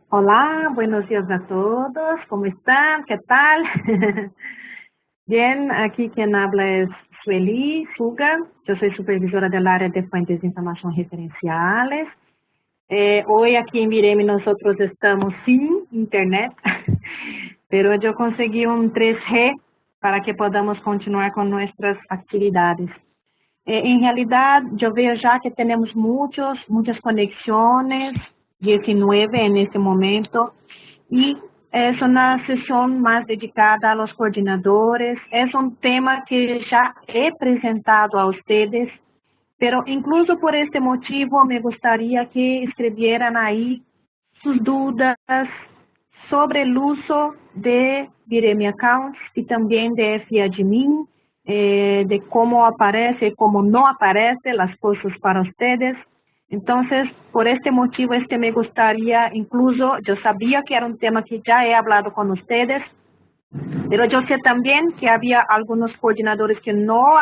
Hola, buenos días a todos. ¿Cómo están? ¿Qué tal? Bien, aquí quien habla es Sueli Suga. Yo soy supervisora del área de fuentes de información referenciales. Hoy aquí en Viremi nosotros estamos sin internet, pero yo conseguí un 3G para que podamos continuar con nuestras actividades. En realidad, yo veo ya que tenemos muchas conexiones, 19 en este momento, y es una sesión más dedicada a los coordinadores. Es un tema que ya he presentado a ustedes, pero incluso por este motivo me gustaría que escribieran ahí sus dudas sobre el uso de Viremi Accounts y también de FAdmin, de cómo aparece y cómo no aparece las cosas para ustedes. Entonces, por este motivo, me gustaría, incluso, yo sabía que era un tema que ya he hablado con ustedes, pero yo sé también que había algunos coordinadores que no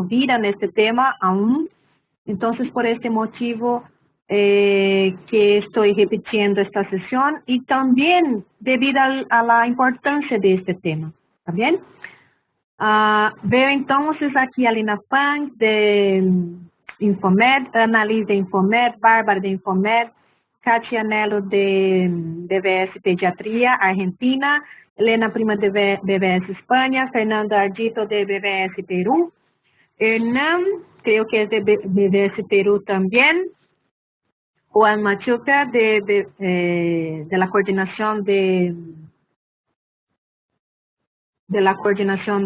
vieron este tema aún. Entonces, por este motivo que estoy repitiendo esta sesión y también debido a la importancia de este tema. ¿Está bien? Veo entonces aquí a Lina Fang de Infomed, Annalise de Infomed, Bárbara de Infomed, Katia Nello de BBS Pediatría, Argentina, Elena Prima de BBS España, Fernanda Ardito de BBS Perú, Hernán, creo que es de BBS Perú también, Juan Machuca de la coordinación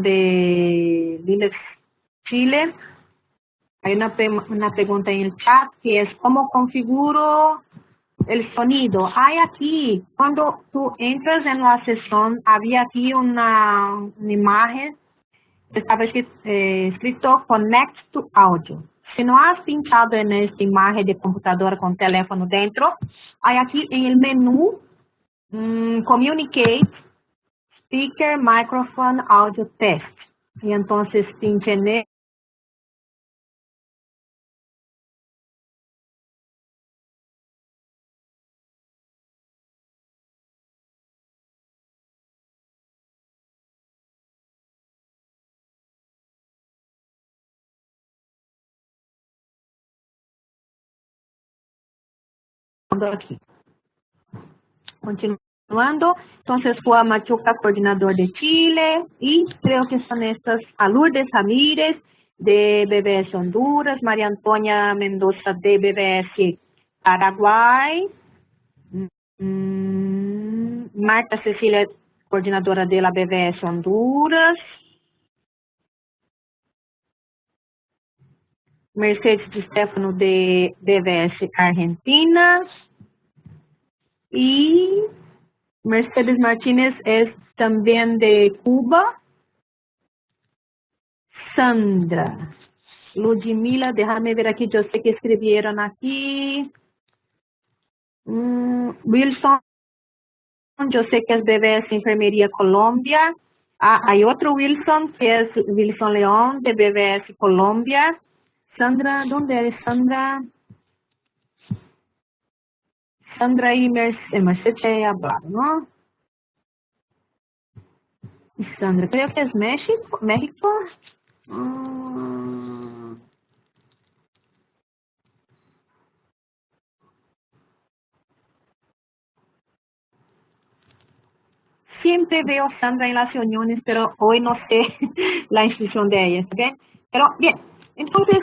de Linux Chile. Hay una pregunta en el chat que es ¿cómo configuro el sonido? Hay aquí, cuando tú entras en la sesión, había aquí una imagen que estaba escrito Connect to Audio. Si no has pinchado en esta imagen de computadora con teléfono dentro, hay aquí en el menú Communicate, Speaker, Microphone, Audio Test. Y entonces pinche en aquí. Continuando, entonces Juan Machuca, coordinador de Chile, y creo que son estas a Lourdes Ramírez de BBS Honduras, María Antonia Mendoza de BBS Paraguay, Marta Cecilia, coordinadora de la BBS Honduras, Mercedes de Stefano de BBS Argentina, y Mercedes Martínez es también de Cuba. Sandra, Ludmila, déjame ver aquí, yo sé que escribieron aquí. Wilson, yo sé que es BBS Enfermería Colombia. Hay otro Wilson, que es Wilson León, de BBS Colombia. Sandra, ¿dónde eres, Sandra? Sandra y Mercedes he hablado, ¿no? Sandra, creo que es México. ¿México? Siempre veo a Sandra en las reuniones, pero hoy no sé la inscripción de ella, ¿ok? Pero bien, entonces,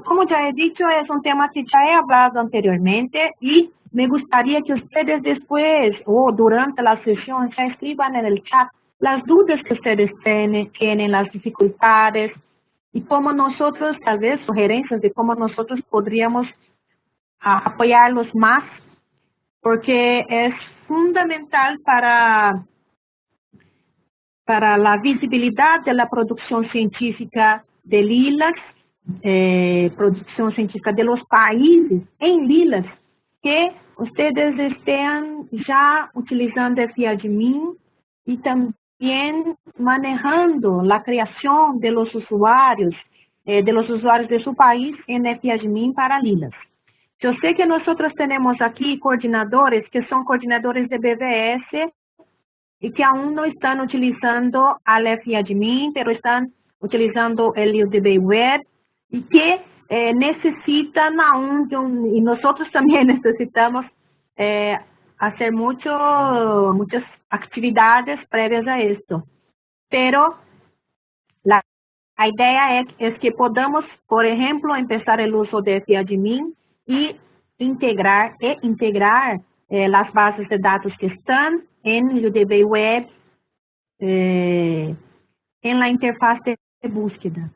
como ya he dicho, es un tema que ya he hablado anteriormente y me gustaría que ustedes después o durante la sesión ya escriban en el chat las dudas que ustedes tienen, las dificultades y cómo nosotros, tal vez sugerencias de cómo nosotros podríamos apoyarlos más, porque es fundamental para la visibilidad de la producción científica de Lilas, producción científica de los países en Lilas, que ustedes estén ya utilizando FIADMIN y también manejando la creación de los usuarios de su país en FIADMIN para Lilas. Yo sé que nosotros tenemos aquí coordinadores que son coordinadores de BVS y que aún no están utilizando Aleph Admin, pero están utilizando el UDB Web y que necesitan aún, y nosotros también necesitamos hacer muchas actividades previas a esto. Pero la idea es que podamos, por ejemplo, empezar el uso de FAdmin y integrar las bases de datos que están en UDB Web en la interfaz de búsqueda,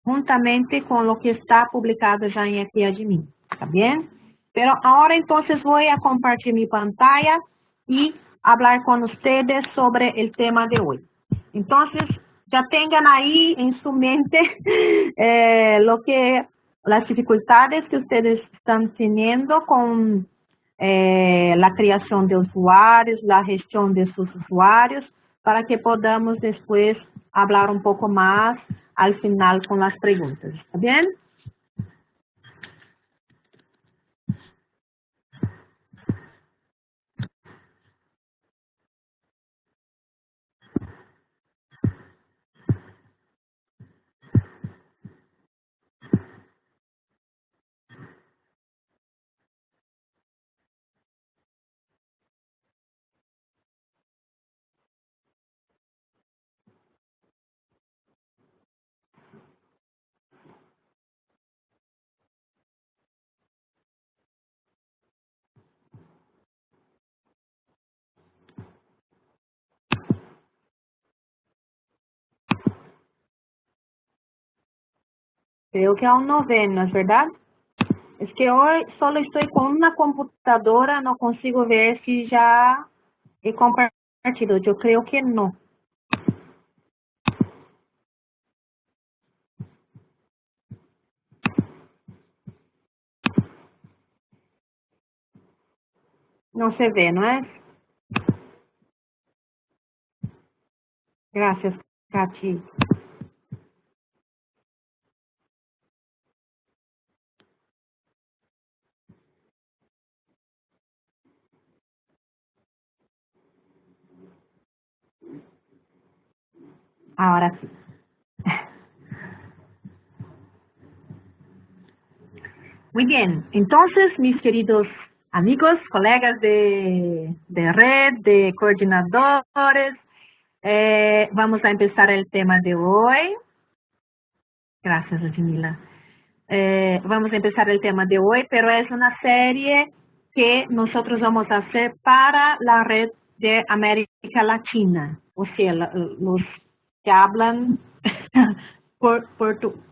juntamente con lo que está publicado ya en FAdmin, ¿está bien? Pero ahora entonces voy a compartir mi pantalla y hablar con ustedes sobre el tema de hoy. Entonces, ya tengan ahí en su mente las dificultades que ustedes están teniendo con la creación de usuarios, la gestión de sus usuarios, para que podamos después hablar un poco más al final con las preguntas. ¿Está bien? Creo que aún no ven, ¿no es verdad? Es que hoy solo estoy con una computadora, no consigo ver si ya he compartido. Yo creo que no. No se ve, ¿no es? Gracias, Katy. Ahora sí. Muy bien, entonces, mis queridos amigos, colegas de red, de coordinadores, vamos a empezar el tema de hoy. Gracias, Jamila. Vamos a empezar el tema de hoy, pero es una serie que nosotros vamos a hacer para la red de América Latina, o sea, los que hablan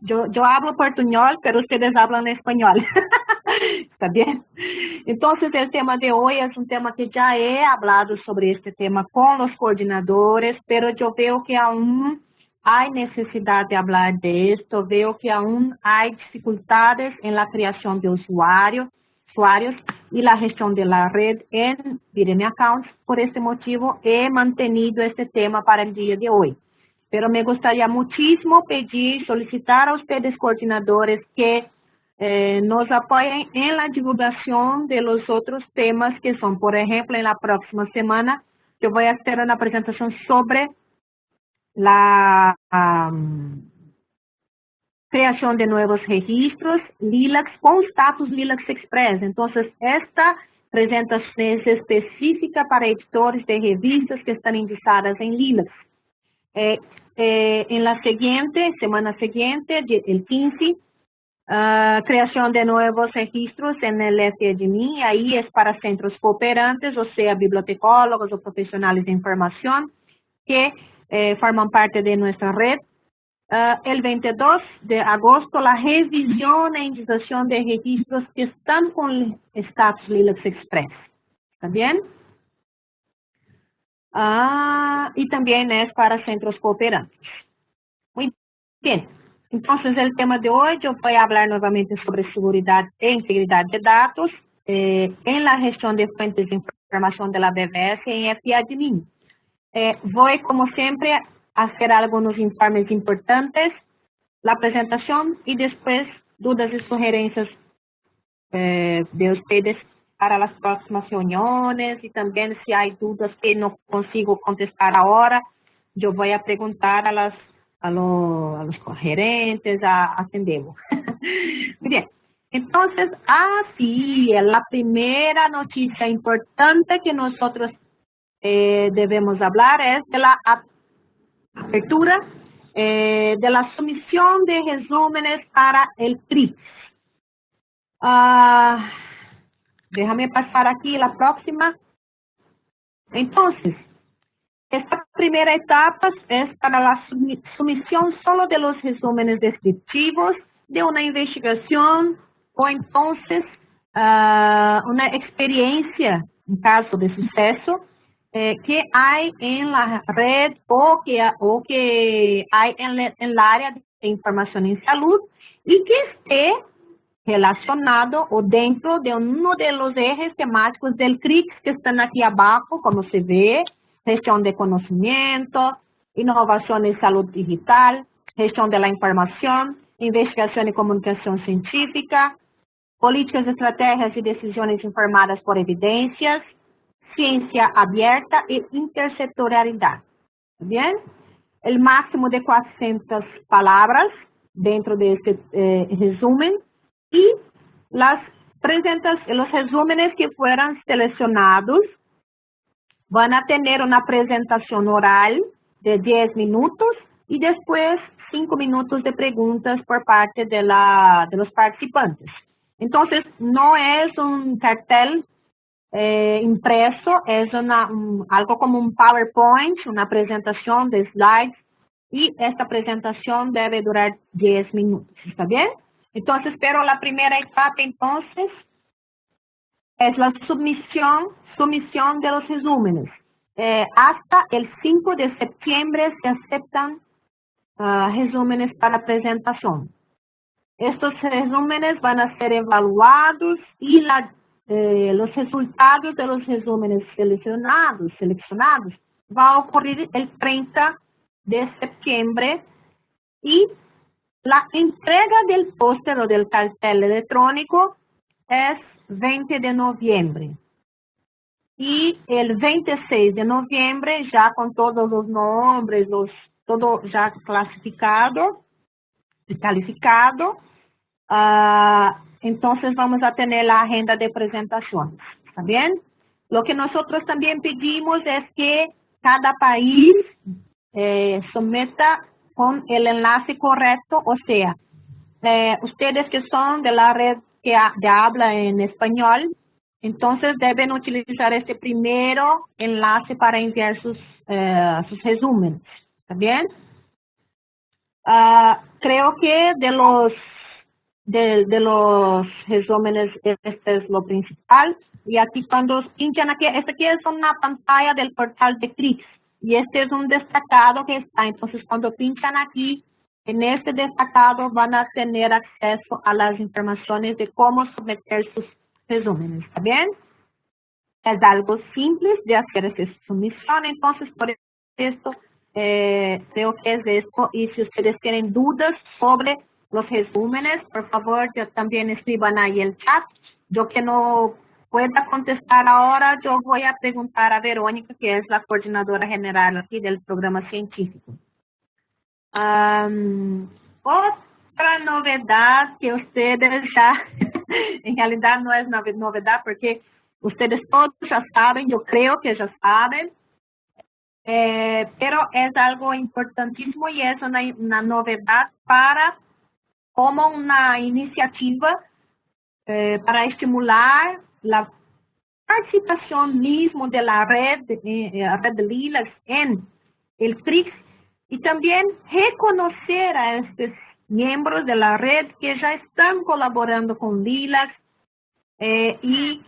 yo hablo portuñol, pero ustedes hablan español. ¿Está bien? Entonces, el tema de hoy es un tema que ya he hablado sobre este tema con los coordinadores, pero yo veo que aún hay necesidad de hablar de esto, veo que aún hay dificultades en la creación de usuarios y la gestión de la red en Vireme Accounts. Por este motivo, he mantenido este tema para el día de hoy. Pero me gustaría muchísimo pedir, solicitar a ustedes coordinadores que nos apoyen en la divulgación de los otros temas que son, por ejemplo, en la próxima semana, yo voy a hacer una presentación sobre la creación de nuevos registros LILAX con status LILAX Express. Entonces, esta presentación es específica para editores de revistas que están indicadas en LILAX. En la semana siguiente, el 15, creación de nuevos registros en el FAdmin, ahí es para centros cooperantes, o sea, bibliotecólogos o profesionales de información que forman parte de nuestra red. El 22 de agosto, la revisión e indicación de registros que están con status LILAX Express. ¿Está bien? Y también es para centros cooperantes. Muy bien. Entonces, el tema de hoy, yo voy a hablar nuevamente sobre seguridad e integridad de datos en la gestión de fuentes de información de la BVS en FAdmin. Voy, como siempre, a hacer algunos informes importantes, la presentación y después dudas y sugerencias de ustedes para las próximas reuniones y también si hay dudas que no consigo contestar ahora, yo voy a preguntar a los gerentes, atendemos. Muy bien. Entonces, sí, la primera noticia importante que nosotros debemos hablar es de la apertura de la sumisión de resúmenes para el TRIX. Déjame pasar aquí la próxima. Entonces, esta primera etapa es para la sumisión solo de los resúmenes descriptivos de una investigación o entonces una experiencia, en caso de suceso, que hay en la red o que hay en el área de información en salud y que esté relacionado o dentro de uno de los ejes temáticos del CRIX que están aquí abajo, como se ve, gestión de conocimiento, innovación en salud digital, gestión de la información, investigación y comunicación científica, políticas, estrategias y decisiones informadas por evidencias, ciencia abierta e intersectorialidad. ¿Bien? El máximo de 400 palabras dentro de este resumen y los resúmenes que fueran seleccionados van a tener una presentación oral de 10 minutos y después 5 minutos de preguntas por parte de los participantes. Entonces, no es un cartel impreso, es algo como un PowerPoint, una presentación de slides, y esta presentación debe durar 10 minutos, ¿está bien? Entonces, pero la primera etapa, entonces, es la sumisión de los resúmenes. Hasta el 5 de septiembre se aceptan resúmenes para presentación. Estos resúmenes van a ser evaluados y los resultados de los resúmenes seleccionados va a ocurrir el 30 de septiembre y la entrega del póster o del cartel electrónico es 20 de noviembre. Y el 26 de noviembre, ya con todos los nombres, todo ya clasificado y calificado, entonces vamos a tener la agenda de presentaciones, ¿está bien? Lo que nosotros también pedimos es que cada país someta con el enlace correcto, o sea, ustedes que son de la red de habla en español, entonces deben utilizar este primero enlace para enviar sus resúmenes, ¿está bien? Creo que de los resúmenes, este es lo principal. Y aquí cuando pinchan aquí, esta aquí es una pantalla del portal de CRIX. Y este es un destacado que está. Entonces, cuando pinchan aquí, en este destacado van a tener acceso a las informaciones de cómo someter sus resúmenes. ¿Está bien? Es algo simple de hacer esta sumisión. Entonces, por esto, creo que es esto. Y si ustedes tienen dudas sobre los resúmenes, por favor, también escriban ahí el chat. Yo que no pueda contestar ahora, yo voy a preguntar a Verónica, que es la coordinadora general aquí del programa científico. Otra novedad que ustedes ya, en realidad no es novedad porque ustedes todos ya saben, yo creo que ya saben, pero es algo importantísimo y es una novedad como una iniciativa para estimular la participación mismo de la red de Lilas en el CRIX y también reconocer a estos miembros de la red que ya están colaborando con Lilas y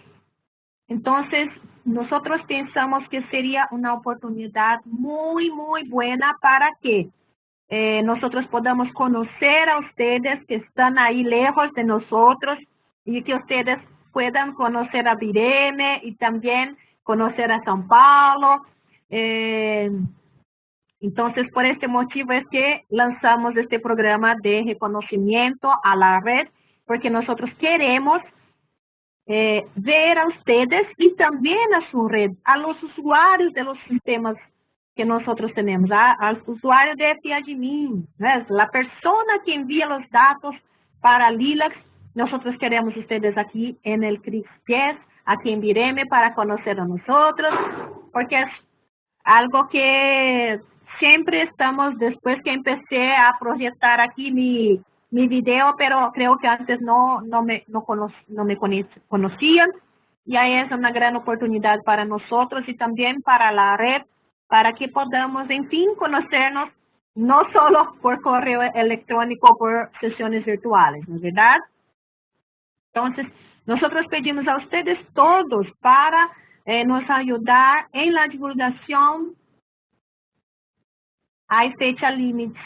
entonces nosotros pensamos que sería una oportunidad muy, muy buena para que nosotros podamos conocer a ustedes que están ahí lejos de nosotros y que ustedes puedan conocer a Virene y también conocer a São Paulo. Entonces, por este motivo es que lanzamos este programa de reconocimiento a la red, porque nosotros queremos ver a ustedes y también a su red, a los usuarios de los sistemas que nosotros tenemos, al usuario de FIAdmin, ¿ves? La persona que envía los datos para Lilacs, nosotros queremos ustedes aquí en el CRISPS, aquí en Vireme, para conocer a nosotros, porque es algo que siempre estamos, después que empecé a proyectar aquí mi video, pero creo que antes no me conocían, y ahí es una gran oportunidad para nosotros y también para la red, para que podamos, en fin, conocernos, no solo por correo electrónico o por sesiones virtuales, ¿no es verdad? Entonces, nosotros pedimos a ustedes todos para nos ayudar en la divulgación. Hay fecha límite.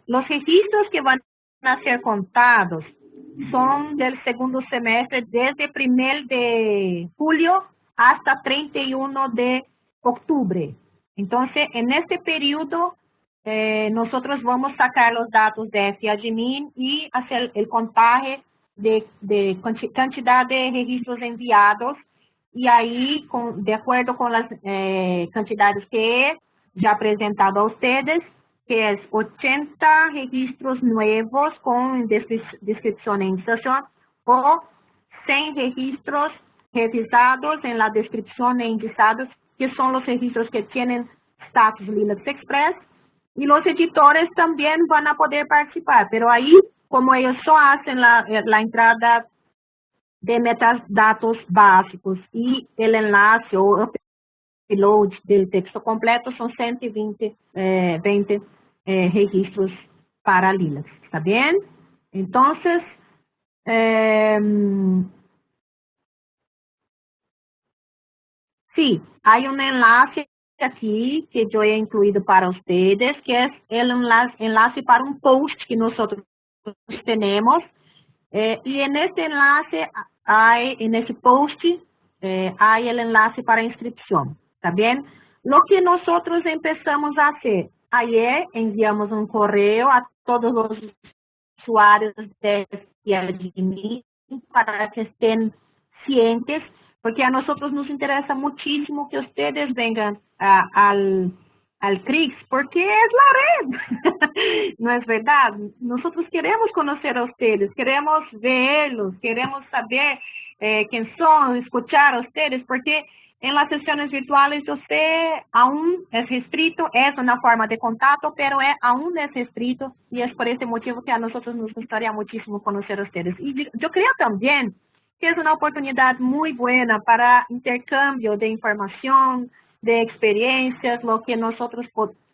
Los registros que van a ser contados son del segundo semestre, desde 1 de julio hasta 31 de octubre. Entonces, en este periodo, nosotros vamos a sacar los datos de FIAdmin y hacer el contaje de cantidad de registros enviados, y aí, de acordo com as cantidades que he já apresentado a ustedes, que é 80 registros novos com descrição e indicação, ou 100 registros revisados em la descrição e indicados, que são os registros que têm status Lilacs Express, e os editores também vão a poder participar, pero aí, como eles só fazem a entrada de metadados básicos y el enlace o upload del texto completo, son 120 registros para Lilacs, ¿está bien? Entonces, sí, hay un enlace aquí que yo he incluido para ustedes, que es el enlace para un post que nosotros tenemos. Y en este enlace, en ese post, hay el enlace para inscripción, ¿está bien? Lo que nosotros empezamos a hacer, ayer enviamos un correo a todos los usuarios de FIAdmin para que estén cientes, porque a nosotros nos interesa muchísimo que ustedes vengan al CRIX, porque es la red, ¿no es verdad? Nosotros queremos conocer a ustedes, queremos verlos, queremos saber quién son, escuchar a ustedes, porque en las sesiones virtuales yo sé, aún es restrito, es una forma de contacto, pero aún es restrito, y es por ese motivo que a nosotros nos gustaría muchísimo conocer a ustedes. Y yo creo también que es una oportunidad muy buena para intercambio de información, de experiencias, lo que nosotros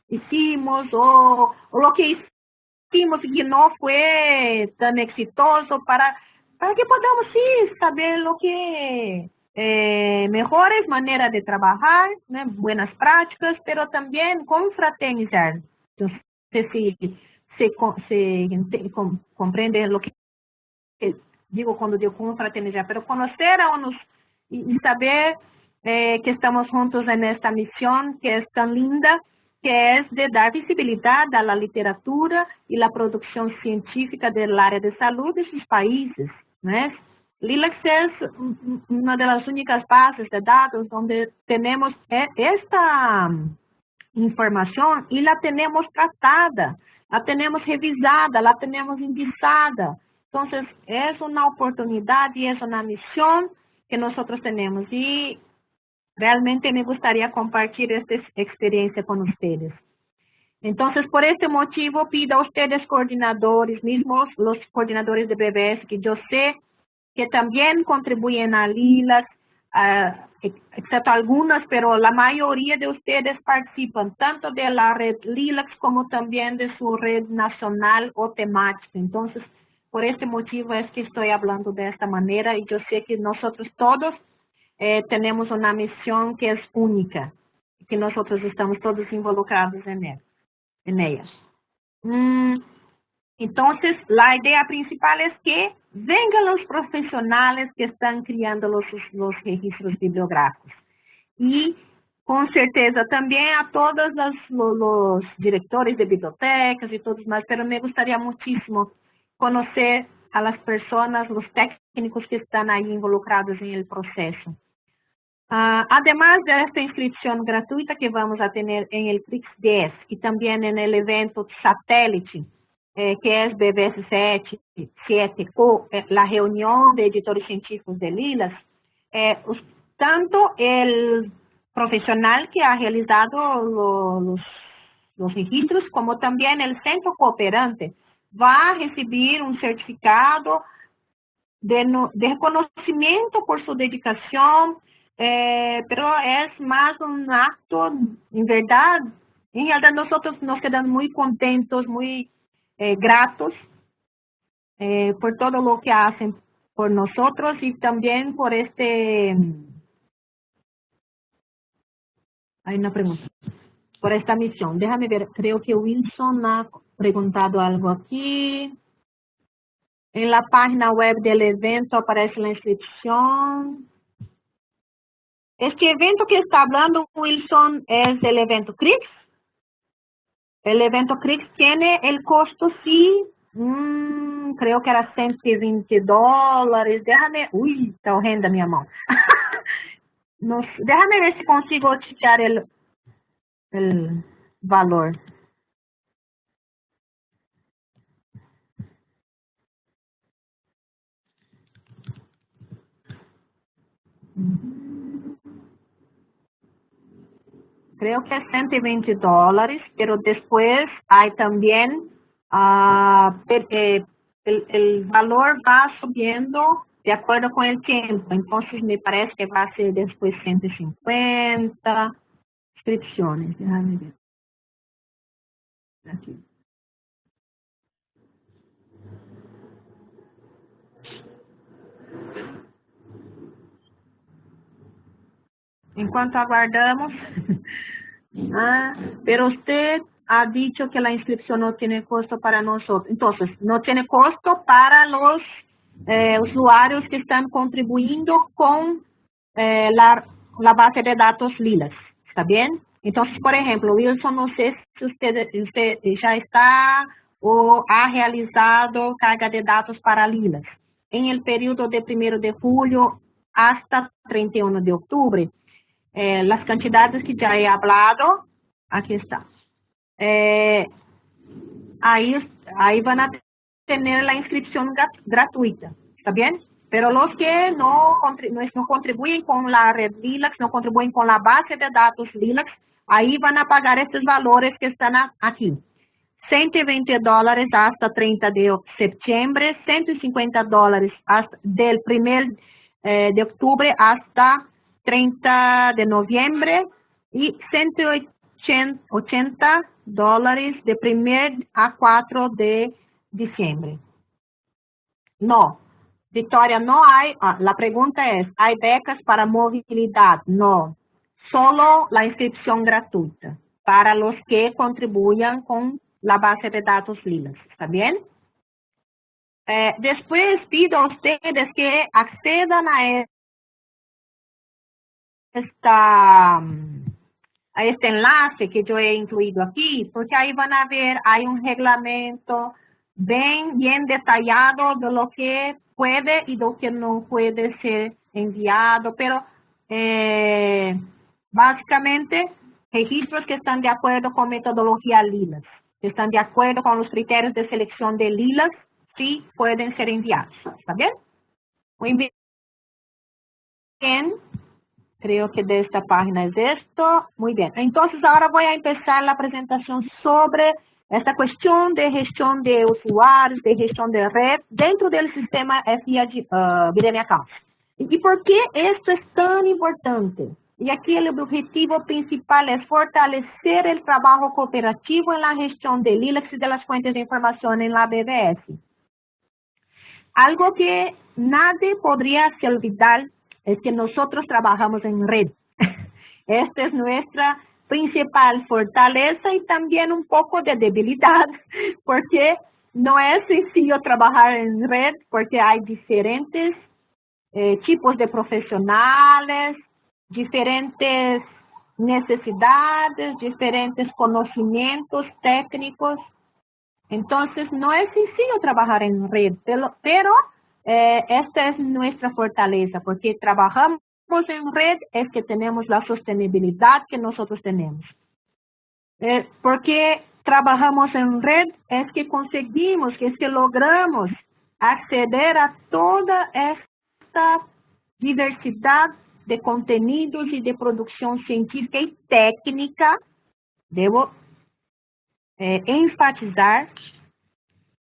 hicimos o lo que hicimos y que no fue tan exitoso, para que podamos sí saber lo que mejores maneras de trabajar, ¿no? Buenas prácticas, pero también confraternizar. Entonces, se comprende lo que digo cuando digo confraternizar, pero conocer a unos y saber que estamos juntos en esta misión que es tan linda, que es de dar visibilidad a la literatura y la producción científica del área de salud de sus países, ¿no? Lilacs es una de las únicas bases de datos donde tenemos esta información y la tenemos tratada, la tenemos revisada, la tenemos indicada. Entonces, es una oportunidad y es una misión que nosotros tenemos, y realmente me gustaría compartir esta experiencia con ustedes. Entonces, por este motivo, pido a ustedes coordinadores, mismos los coordinadores de BBS, que yo sé que también contribuyen a Lilacs, excepto algunas, pero la mayoría de ustedes participan tanto de la red Lilacs como también de su red nacional o temática. Entonces, por este motivo es que estoy hablando de esta manera, y yo sé que nosotros todos tenemos una misión que es única, que nosotros estamos todos involucrados en ellas. Entonces, la idea principal es que vengan los profesionales que están creando los registros bibliográficos. Y con certeza también a todos los directores de bibliotecas y todos más, pero me gustaría muchísimo conocer a las personas, los técnicos que están ahí involucrados en el proceso. Además de esta inscripción gratuita que vamos a tener en el CRIX 10 y también en el evento satélite, que es BBS 7, la reunión de editores científicos de Lilas, tanto el profesional que ha realizado los registros, como también el centro cooperante, va a recibir un certificado de reconocimiento por su dedicación, pero es más un acto, en realidad nosotros nos quedamos muy contentos, muy gratos por todo lo que hacen por nosotros y también por hay una pregunta, por esta misión. Déjame ver, creo que Wilson ha preguntado algo aquí. En la página web del evento aparece la inscripción. Este evento que está hablando Wilson es el evento CRIX. El evento CRIX tiene el costo, sí, creo que era $120. Déjame, está horrenda minha mão. Déjame ver si consigo checar el valor. Creo que es $120, pero después hay también, el valor va subiendo de acuerdo con el tiempo. Entonces me parece que va a ser después 150 inscripciones. Déjame ver. Aquí. Enquanto aguardamos, pero usted ha dicho que la inscripción no tiene costo para nosotros. Entonces, no tiene costo para los usuarios que están contribuyendo con la base de datos Lilas. ¿Está bien? Entonces, por ejemplo, Wilson, no sé si usted ya está o ha realizado carga de datos para Lilas. En el periodo de 1 de julio hasta 31 de octubre, las cantidades que ya he hablado, aquí está. Ahí van a tener la inscripción gratuita, ¿está bien? Pero los que no contribuyen con la red Lilacs, no contribuyen con la base de datos Lilacs, ahí van a pagar estos valores que están aquí. $120 hasta 30 de septiembre, $150 hasta del 1 de octubre hasta 30 de noviembre y $180 de 1 a 4 de diciembre. No, Victoria, no hay, la pregunta es, ¿hay becas para movilidad? No, solo la inscripción gratuita para los que contribuyan con la base de datos Lilas, ¿está bien? Después pido a ustedes que accedan a este enlace que yo he incluido aquí, porque ahí van a ver, hay un reglamento bien detallado de lo que puede y lo que no puede ser enviado, pero básicamente registros que están de acuerdo con metodología Lilas, que están de acuerdo con los criterios de selección de Lilas, sí pueden ser enviados, ¿está bien? Muy bien. Creo que de esta página es esto. Muy bien. Entonces, ahora voy a empezar la presentación sobre esta cuestión de gestión de usuarios, de gestión de red dentro del sistema FIA Accounts. ¿Y por qué esto es tan importante? Y aquí el objetivo principal es fortalecer el trabajo cooperativo en la gestión del Lilacs y de las fuentes de información en la BBS. Algo que nadie podría se olvidar es que nosotros trabajamos en red. Esta es nuestra principal fortaleza y también un poco de debilidad, porque no es sencillo trabajar en red, porque hay diferentes tipos de profesionales, diferentes necesidades, diferentes conocimientos técnicos. Entonces, no es sencillo trabajar en red, pero esta es nuestra fortaleza, porque trabajamos en red es que tenemos la sostenibilidad que nosotros tenemos. Porque trabajamos en red es que conseguimos, que es que logramos acceder a toda esta diversidad de contenidos y de producción científica y técnica. Debo enfatizar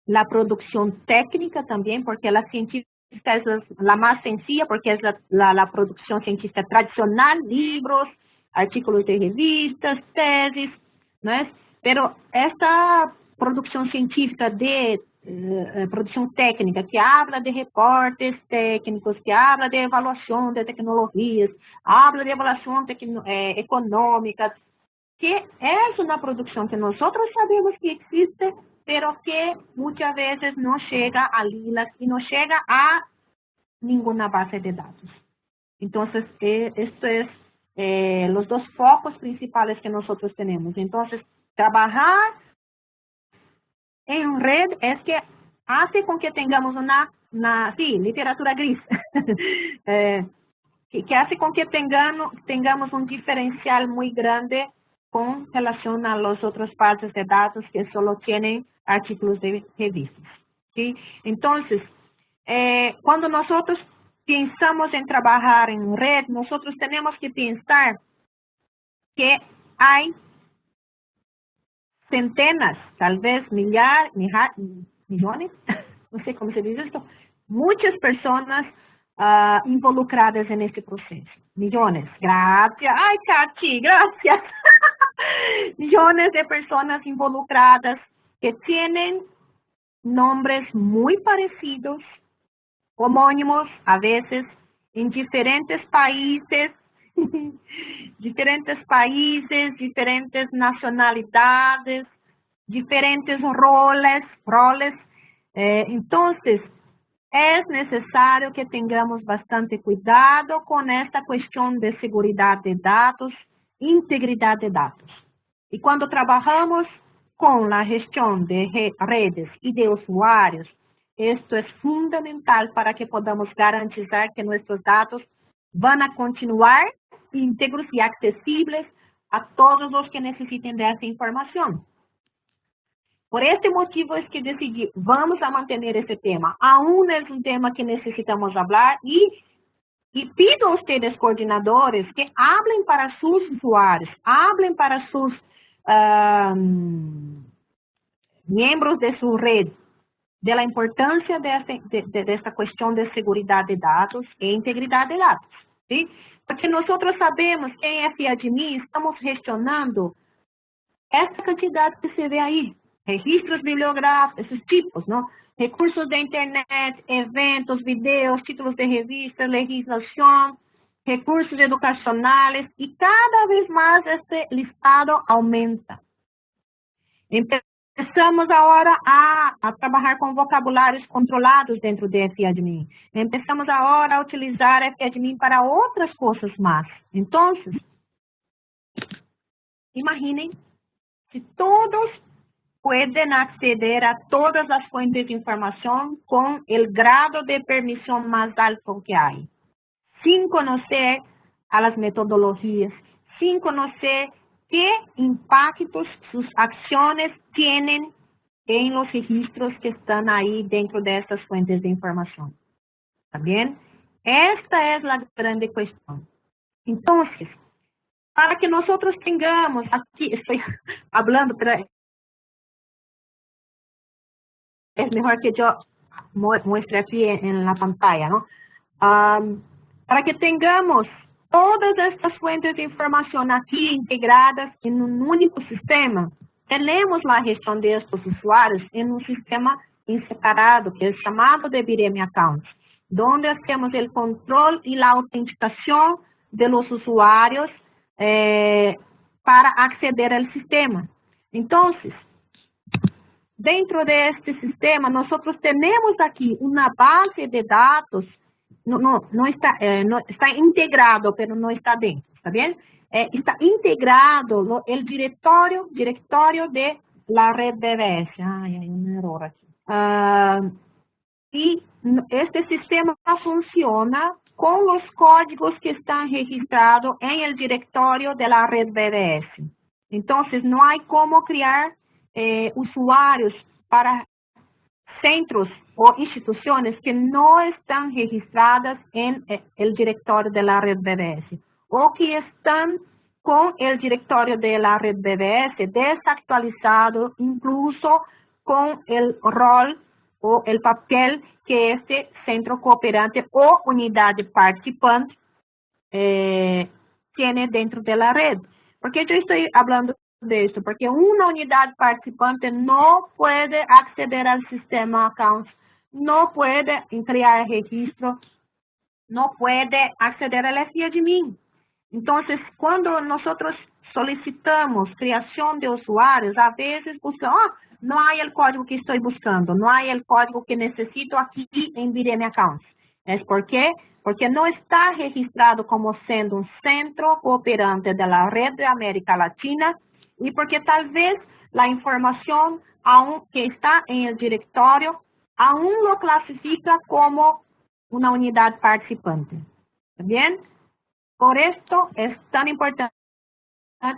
la producción técnica también, porque la científica es la más sencilla, porque es la producción científica tradicional, libros, artículos de revistas, tesis, ¿no es? Pero esta producción científica de producción técnica, que habla de reportes técnicos, que habla de evaluación de tecnologías, habla de evaluación económica, que es una producción que nosotros sabemos que existe, pero que muchas veces no llega a Lilas y no llega a ninguna base de datos. Entonces, esto es los dos focos principales que nosotros tenemos. Entonces, trabajar en red es que hace con que tengamos sí, literatura gris, que hace con que tengamos un diferencial muy grande con relación a las otras bases de datos que solo tienen artículos de revistas. ¿Sí? Entonces, cuando nosotros pensamos en trabajar en red, nosotros tenemos que pensar que hay centenas, tal vez millones, no sé cómo se dice esto, muchas personas involucradas en este proceso. Millones. Gracias. Ay, Katy, gracias. Millones de personas involucradas que tienen nombres muy parecidos, homónimos a veces, en diferentes países, diferentes nacionalidades, diferentes roles. Entonces, es necesario que tengamos bastante cuidado con esta cuestión de seguridad de datos, integridad de datos. Y cuando trabajamos con la gestión de redes y de usuarios, esto es fundamental para que podamos garantizar que nuestros datos van a continuar íntegros y accesibles a todos los que necesiten de esta información. Por este motivo es que decidí, vamos a mantener este tema. Aún es un tema que necesitamos hablar y pido a ustedes, coordinadores, que hablen para sus usuarios, hablen para sus miembros de su red, de la importancia de esta cuestión de seguridad de datos e integridad de datos. ¿Sí? Porque nosotros sabemos que en FIADMI estamos gestionando esta cantidad que se ve ahí, registros bibliográficos, esos tipos, ¿no? Recursos de internet, eventos, videos, títulos de revistas, legislación, recursos educacionales, y cada vez más este listado aumenta. Empezamos agora a trabalhar com vocabulários controlados dentro de FIADMIN. Empezamos agora a utilizar FIADMIN para outras coisas mais. Então, imaginem se todos pueden acceder a todas las fuentes de información con el grado de permisión más alto que hay, sin conocer a las metodologías, sin conocer qué impactos sus acciones tienen en los registros que están ahí dentro de estas fuentes de información. ¿Está bien? Esta es la grande cuestión. Entonces, para que nosotros tengamos, aquí estoy hablando, pero es mejor que yo muestre aquí en la pantalla, ¿no? Para que tengamos todas estas fuentes de información aquí integradas en un único sistema, tenemos la gestión de estos usuarios en un sistema separado, que es llamado de BIREMI Accounts, donde hacemos el control y la autenticación de los usuarios para acceder al sistema. Entonces, dentro de este sistema, nosotros tenemos aquí una base de datos, no está integrado, pero no está dentro, ¿está bien? Está integrado el directorio de la red DBS. Ay, administrador aqui. E este sistema funciona com os códigos que estão registrados em el directório de la red BBS. Então, não há como criar usuários para centros ou instituições que não estão registradas em el directório de la red BBS, ou que estão com el directório de la red BBS desactualizado, incluso com el rol ou el papel que este centro cooperante ou unidade participante tiene dentro de la red. ¿Por qué yo estoy hablando de esto? Porque una unidad participante no puede acceder al sistema accounts, no puede crear registro, no puede acceder al FIADMIN. Entonces, cuando nosotros solicitamos creación de usuarios, a veces buscamos, no hay el código que estoy buscando, no hay el código que necesito aquí en BIREMI Accounts. ¿Es por qué? Porque no está registrado como sendo un centro cooperante de la red de América Latina y porque tal vez la información aún que está en el directorio aún lo clasifica como una unidad participante. ¿Bien? Por esto es tan importante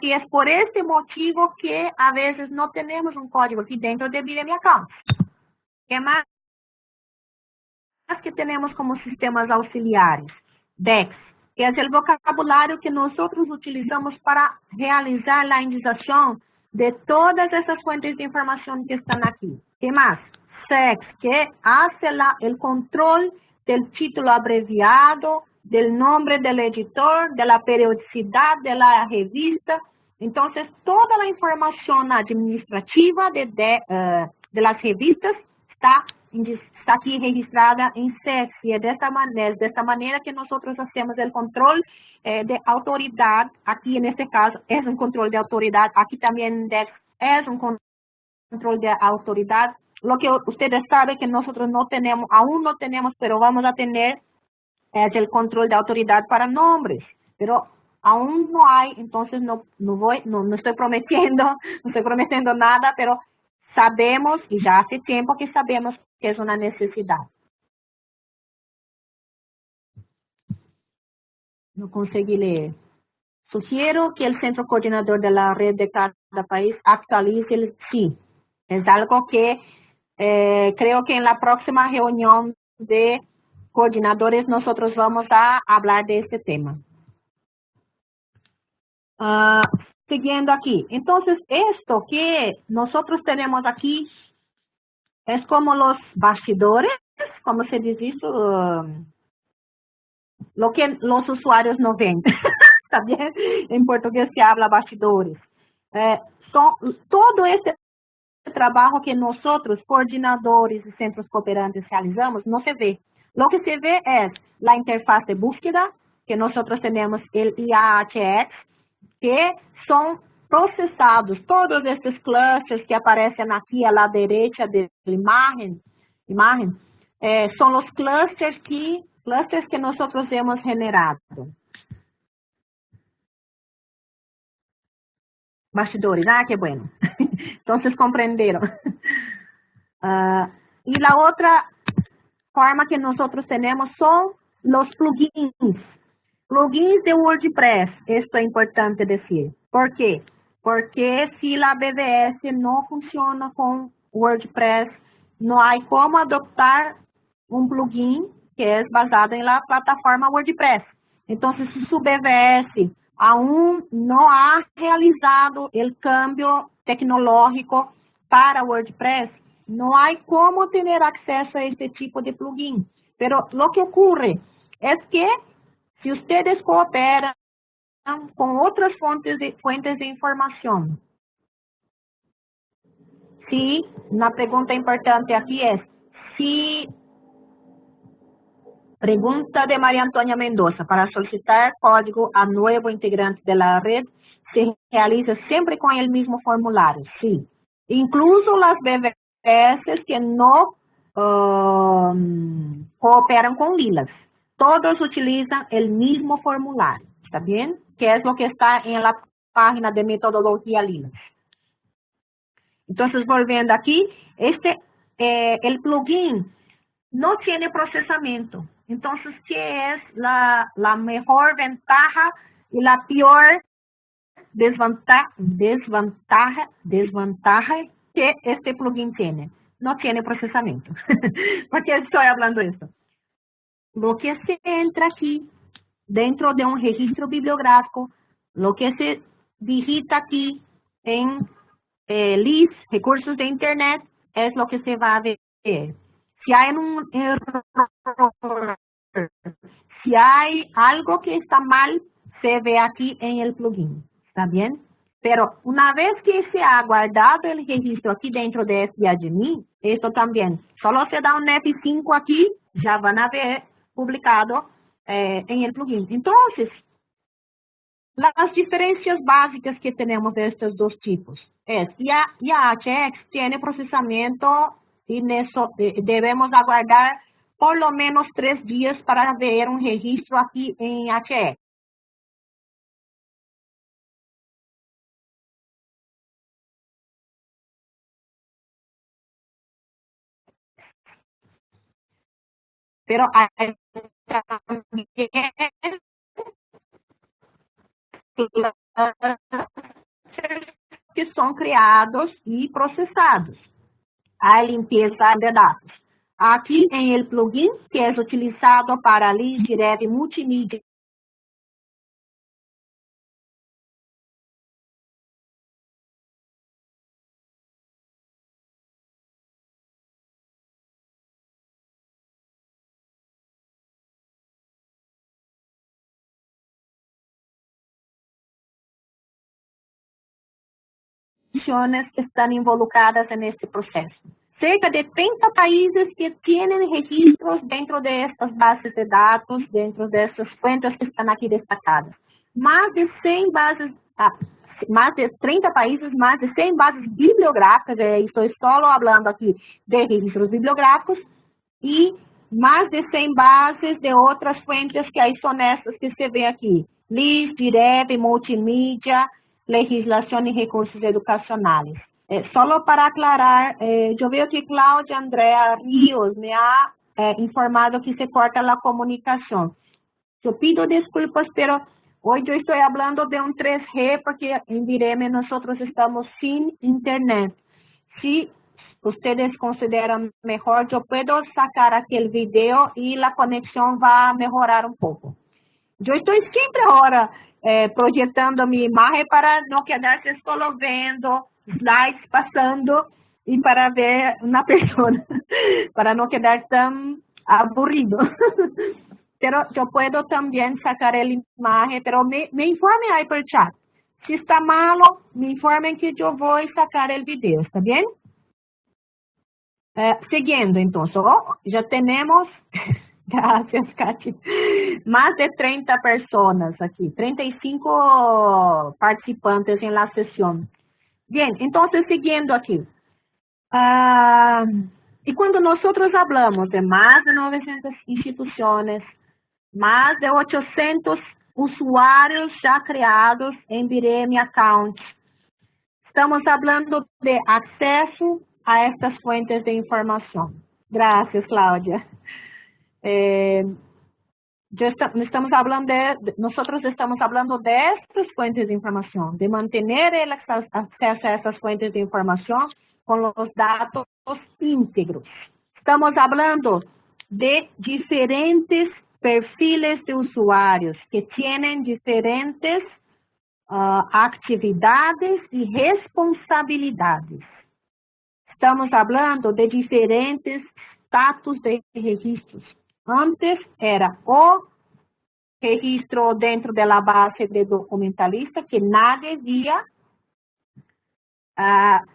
y es por este motivo que a veces no tenemos un código aquí dentro de BIREMI Accounts. ¿Qué más que tenemos como sistemas auxiliares? DEX, que es el vocabulario que nosotros utilizamos para realizar la indización de todas esas fuentes de información que están aquí. ¿Qué más? SEX, que hace el control del título abreviado, del nombre del editor, de la periodicidad de la revista. Entonces, toda la información administrativa de las revistas está aquí registrada en SEX, y es de esta manera que nosotros hacemos el control de autoridad. Aquí en este caso es un control de autoridad, aquí también DEX es un control de autoridad. Lo que ustedes saben que nosotros no tenemos, aún no tenemos, pero vamos a tener, es el control de autoridad para nombres, pero aún no hay, entonces no estoy prometiendo nada, pero sabemos, y ya hace tiempo que sabemos que es una necesidad. No conseguí leer. Sugiero que el centro coordinador de la red de cada país actualice el sí. Es algo que creo que en la próxima reunión de coordinadores nosotros vamos a hablar de este tema. Siguiendo aquí. Entonces, esto que nosotros tenemos aquí es como los bastidores, como se dice eso, lo que los usuarios no ven. ¿Está bien? En portugués se habla bastidores. Todo este trabajo que nosotros, coordinadores y centros cooperantes, realizamos, no se ve. Lo que se ve es la interfaz de búsqueda, que nosotros tenemos el IAHX, que son procesados todos estes clusters que aparecem aqui à la derecha da imagem, são os clusters que nós hemos generado. Bastidores, que bueno. Entonces compreenderam. E a outra forma que nós temos são os plugins. Plugins de WordPress, esto é importante dizer. ¿Por quê? Porque se a BBS não funciona com WordPress, não há como adoptar um plugin que é basado em la plataforma WordPress. Então, se su BBS aún não ha realizado o cambio tecnológico para WordPress, não há como ter acesso a este tipo de plugin. Pero lo que ocurre é que se ustedes cooperam com outras fontes de informação, se, uma pergunta importante aqui é, se, pergunta de Maria Antônia Mendoza, para solicitar código a novo integrante da rede, se realiza sempre com o mesmo formulário, sim. Incluso as BBS que não cooperam com Lilas. Todos utilizam o mesmo formulário, ¿está bien? Que es lo que está en la página de metodología Lilas. Entonces, volviendo aquí, este el plugin no tiene procesamiento. Entonces, ¿qué es la mejor ventaja y la peor desventaja que este plugin tiene? No tiene procesamiento. ¿Por qué estoy hablando de esto? Lo que se entra aquí dentro de un registro bibliográfico, lo que se digita aquí en LIS, recursos de Internet, es lo que se va a ver. Si hay un error, si hay algo que está mal, se ve aquí en el plugin, ¿está bien? Pero una vez que se ha guardado el registro aquí dentro de este admin, esto también, solo se da un F5 aquí, ya van a ver publicado en el plugin. Entonces, las diferencias básicas que tenemos de estos dos tipos es, IAHX tiene procesamiento y debemos aguardar por lo menos 3 días para ver un registro aquí en IAHX. Pero hay también que são criados e processados. A limpeza de dados. Aqui em el plugin, que é utilizado para LIS Direct Multimídia, que estão involucradas nesse processo. Cerca de 30 países que têm registros dentro dessas bases de dados, dentro dessas fuentes que estão aqui destacadas. Mais de 100 bases, mais de 30 países, mais de 100 bases bibliográficas, estou só falando aqui de registros bibliográficos, e mais de 100 bases de outras fuentes que aí são essas que você vê aqui. LIS, DIREV, multimídia, legislação e recursos educacionais. Solo para aclarar, eu vejo que Cláudia Andrea Rios me ha informado que se corta a comunicação. Eu pido desculpas, pero hoje eu estou falando de um 3G porque em Vireme nós estamos sem internet. Se vocês consideram melhor, eu posso sacar aquele vídeo e a conexão vai melhorar um pouco. Eu estou sempre agora projetando minha imagem para não quedar-se só vendo slides passando e para ver uma pessoa, para não quedar tão aburrido. Pero eu posso também sacar a imagem, pero me informem aí por chat. Se está malo, me informem que eu vou sacar o vídeo, ¿está bem? Siguiendo, entonces, ya tenemos, gracias, Katy, más de 30 personas aquí, 35 participantes en la sesión. Bien, entonces, siguiendo aquí. Y cuando nosotros hablamos de más de 900 instituciones, más de 800 usuarios ya creados en Vireme Accounts, estamos hablando de acceso a estas fuentes de información. Gracias, Cláudia. Nosotros estamos hablando de estas fuentes de información, de mantener el acceso a estas fuentes de información con los datos íntegros. Estamos hablando de diferentes perfiles de usuarios que tienen diferentes actividades y responsabilidades. Estamos falando de diferentes status de registros. Antes era o registro dentro da base de documentalista, que nadie via,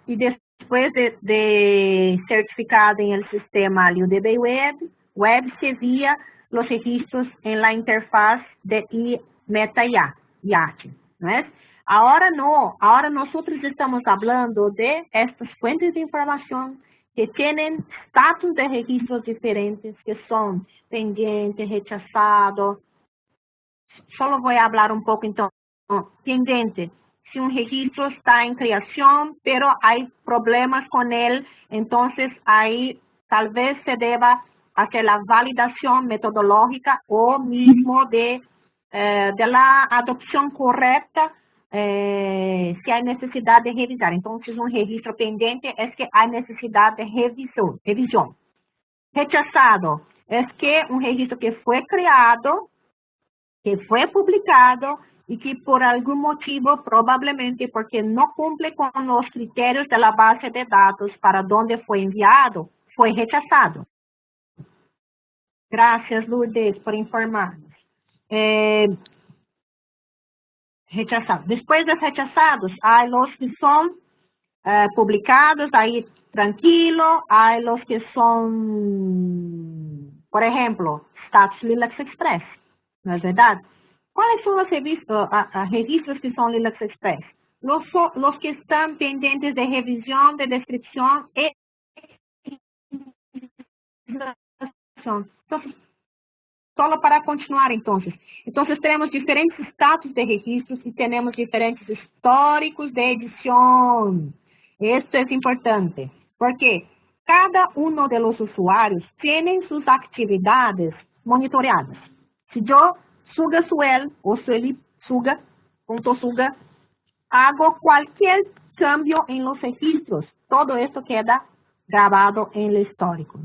e depois de certificado em el sistema UDB Web se via os registros em la interfaz de MetaIAT, não é? Ahora no, ahora nosotros estamos hablando de estas fuentes de información que tienen status de registros diferentes, que son pendiente, rechazado. Solo voy a hablar un poco, entonces, pendiente. si un registro está en creación, pero hay problemas con él, entonces ahí tal vez se deba hacer la validación metodológica o mismo de la adopción correcta, si hay necesidad de revisar. Entonces, un registro pendiente es que hay necesidad de revisión. Rechazado es que un registro que fue creado, que fue publicado y que por algún motivo, probablemente porque no cumple con los criterios de la base de datos para donde fue enviado, fue rechazado. Gracias, Lourdes, por informarnos. Rechazados. Después de rechazados, hay los que son publicados, ahí tranquilo, hay los que son, por ejemplo, Status Lilacs Express, ¿no es verdad? ¿Cuáles son los registros que son Lilacs Express? Los que están pendientes de revisión, de descripción y entonces, solo para continuar, entonces. Entonces, tenemos diferentes status de registros y tenemos diferentes históricos de edición. Esto es importante, porque cada uno de los usuarios tiene sus actividades monitoreadas. Si yo, Suga Suel, o Sueli Suga, hago cualquier cambio en los registros, todo esto queda grabado en el histórico.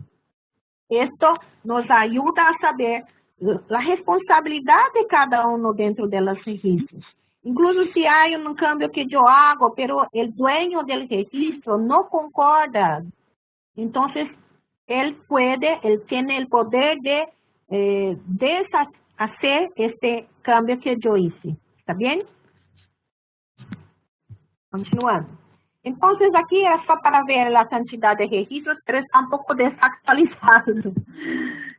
Esto nos ayuda a saber la responsabilidad de cada uno dentro de los registros. Incluso si hay un cambio que yo hago, pero el dueño del registro no concorda, entonces él tiene el poder de deshacer este cambio que yo hice. ¿Está bien? Continuando. Entonces, aquí es só para ver la cantidad de registros, pero está un poco desactualizado.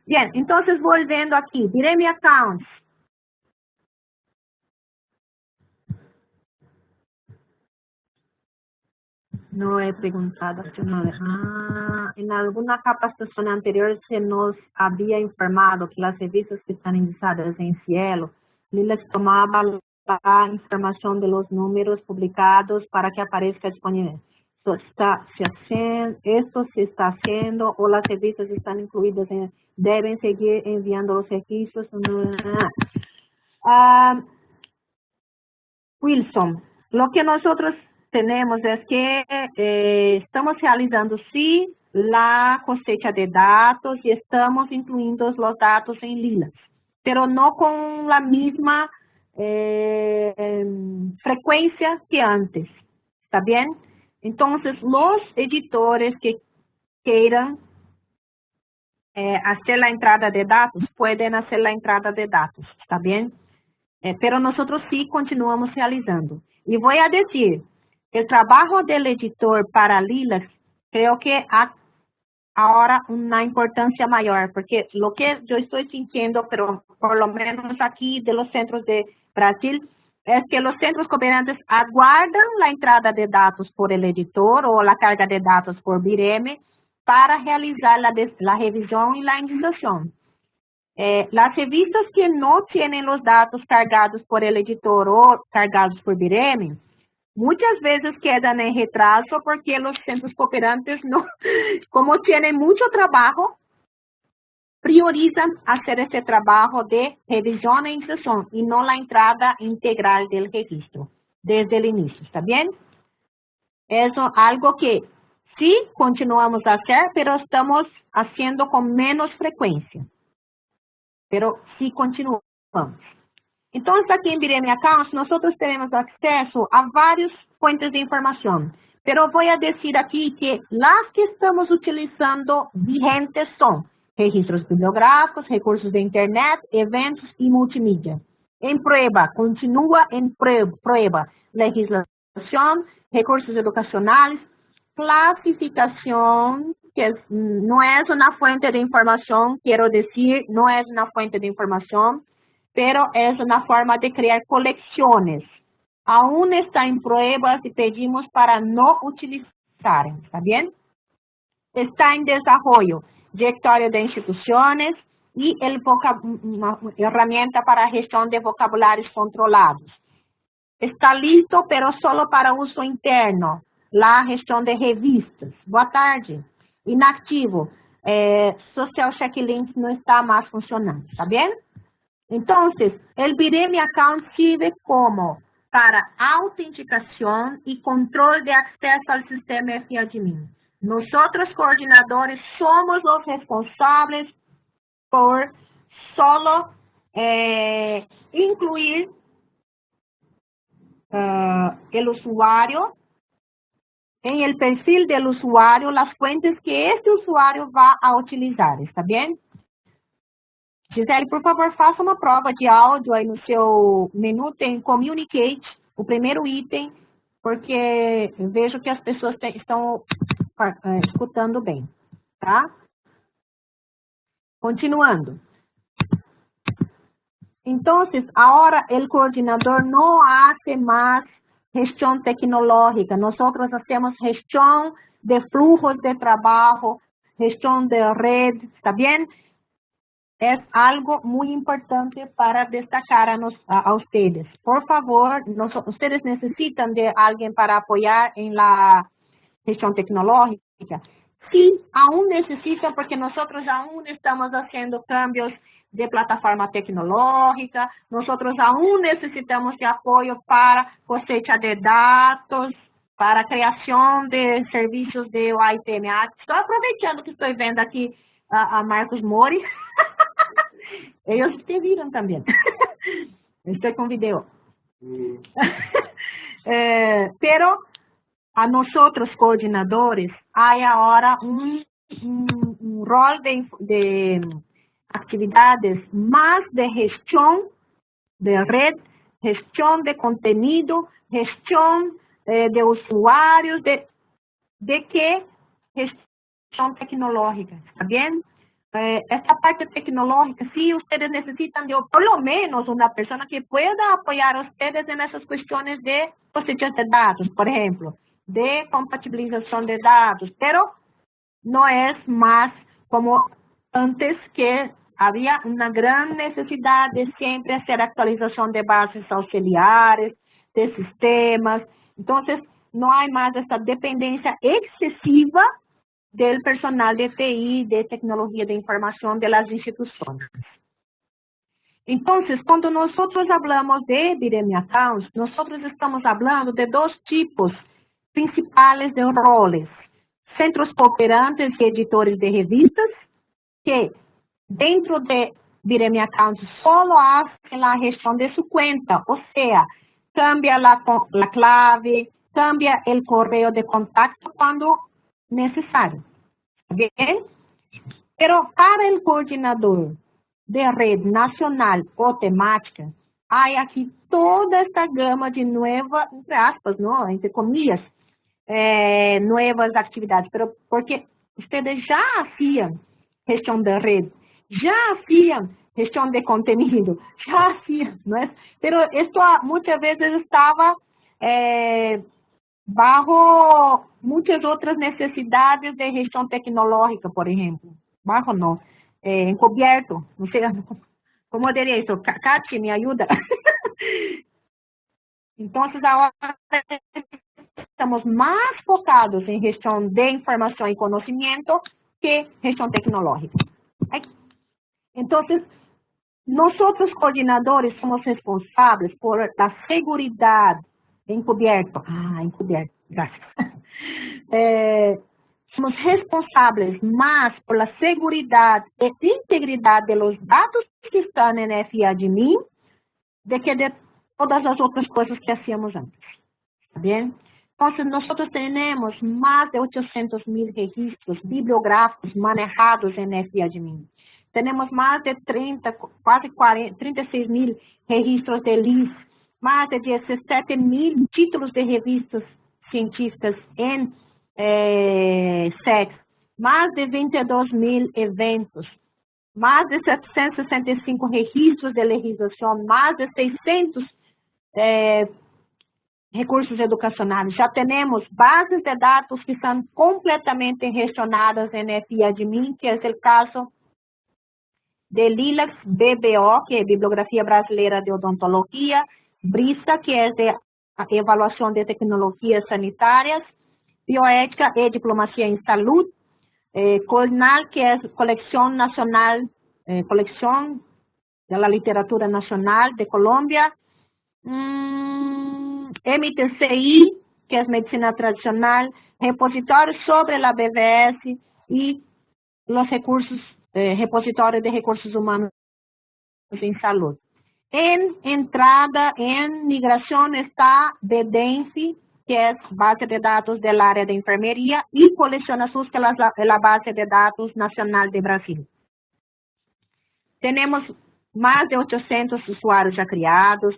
Bien, entonces, volviendo aquí, Viremi Accounts. No he preguntado. En alguna capacitación anterior se nos había informado que las revistas que están indicadas en cielo, Lilacs tomaba la información de los números publicados para que aparezca disponible. Esto se está haciendo o las revistas están incluidas deben seguir enviando los registros. Wilson, lo que nosotros tenemos es que estamos realizando sí la cosecha de datos y estamos incluyendo los datos en Lilacs, pero no con la misma frecuencia que antes, ¿está bien? Entonces, los editores que quieran hacer la entrada de datos, pueden hacer la entrada de datos, ¿está bien? Pero nosotros sí continuamos realizando. Y voy a decir, el trabajo del editor para Lilacs, creo que ahora una importancia mayor, porque lo que yo estoy sintiendo, pero por lo menos aquí de los centros de Brasil, es que los centros cooperantes aguardan la entrada de datos por el editor o la carga de datos por Viremi para realizar la revisión y la indexación. Las revistas que no tienen los datos cargados por el editor o cargados por Viremi, muchas veces quedan en retraso porque los centros cooperantes, no, como tienen mucho trabajo, priorizan hacer ese trabajo de revisión e inserción y no la entrada integral del registro desde el inicio, ¿está bien? Eso es algo que sí continuamos a hacer, pero estamos haciendo con menos frecuencia. Pero sí continuamos. Entonces, aquí en Viremi Accounts, nosotros tenemos acceso a varias fuentes de información. Pero voy a decir aquí que las que estamos utilizando vigentes son registros bibliográficos, recursos de Internet, eventos y multimídia. En prueba, continúa en prueba, legislación, recursos educacionales, clasificación, que no es una fuente de información, quiero decir, no es una fuente de información, pero es una forma de crear colecciones. Aún está en pruebas y pedimos para no utilizar, ¿está bien? Está en desarrollo directorio de instituciones y una herramienta para gestión de vocabularios controlados. está listo, pero solo para uso interno. La gestão de revistas. Boa tarde. Inactivo. Social Checklist não está mais funcionando, ¿está bien? Entonces, el Viremi Account sirve como para autenticación y control de acceso al sistema FIAdmin. Nosotros, coordinadores, somos los responsables por solo incluir el usuario en el perfil del usuario, las fuentes que este usuario va a utilizar, ¿está bien? Gisele, por favor, faça uma prova de áudio aí no seu menu, tem Communicate, o primeiro item, porque eu vejo que as pessoas estão escutando bem, tá? Continuando. Entonces, ahora el coordinador no hace más gestión tecnológica. Nosotros hacemos gestión de flujos de trabajo, gestión de red, ¿está bien? Es algo muy importante para destacar a ustedes. Por favor, ustedes necesitan de alguien para apoyar en la gestión tecnológica. Sí, aún necesitan, porque nosotros aún estamos haciendo cambios de plataforma tecnológica, nosotros aún necesitamos de apoyo para cosecha de datos, para creação de serviços de OITMA. Estou aproveitando que estou vendo aqui a Marcos Mori. Eles te viram também. Estou com vídeo. Pero a nosotros coordinadores hay ahora un rol de actividades más de gestión de red, gestión de contenido, gestión de usuarios, de que gestión tecnológica, ¿está bien? Esta parte tecnológica, sí, ustedes necesitan de por lo menos una persona que pueda apoyar a ustedes en esas cuestiones de cosecha de datos, por ejemplo, de compatibilización de datos, pero no es más como antes, que había una gran necesidad de siempre hacer actualización de bases auxiliares, de sistemas. Entonces, no hay más esta dependencia excesiva del personal de TI, de tecnología de información de las instituciones. Entonces, cuando nosotros hablamos de Viremi Accounts, nosotros estamos hablando de dos tipos principales de roles: centros cooperantes y editores de revistas, que dentro de Viremi Accounts solo hacen la gestión de su cuenta, o sea, cambia la clave, cambia el correo de contacto cuando necesario. ¿Bien? Pero para el coordinador de red nacional o temática, hay aquí toda esta gama de nuevas, entre aspas, ¿no? Entre comillas, nuevas actividades, pero porque ustedes ya hacían gestión de red, ya hacían gestión de contenido, ya hacían, ¿no es? Pero esto muchas veces estaba bajo muchas otras necesidades de gestión tecnológica, por ejemplo. Bajo no, encubierto, no sé, ¿cómo diría eso? Katy, ¿me ayuda? Entonces, ahora estamos más focados en gestión de información y conocimiento que gestión tecnológica. Entonces, nosotros coordinadores somos responsables por la seguridad encubierto. Encubierto, gracias. Somos responsables más por la seguridad e integridad de los datos que están en FIAdmin de que de todas las otras cosas que hacíamos antes. ¿Está bien? Entonces, nosotros tenemos más de 800,000 registros bibliográficos manejados en FIAdmin. Tenemos más de 36,000 registros de LIS, más de 17,000 títulos de revistas científicas en SEX, más de 22,000 eventos, más de 765 registros de legislación, más de 600 recursos educacionales. Ya tenemos bases de datos que están completamente gestionadas en FIAdmin, que es el caso de LILAX BBO, que es Bibliografía Brasileira de Odontología, BRISA, que es de a evaluação de tecnologias sanitárias, bioética e diplomacia em saúde, CONAL, que é Colección Nacional, Colección de la Literatura Nacional de Colômbia, MTCI, que é Medicina Tradicional, repositório sobre a BVS e os recursos, repositório de recursos humanos em saúde. En entrada, en migración está BDENF, que es base de datos del área de enfermería, y Colecciona SUS, que es la base de datos nacional de Brasil. Tenemos más de 800 usuarios ya criados,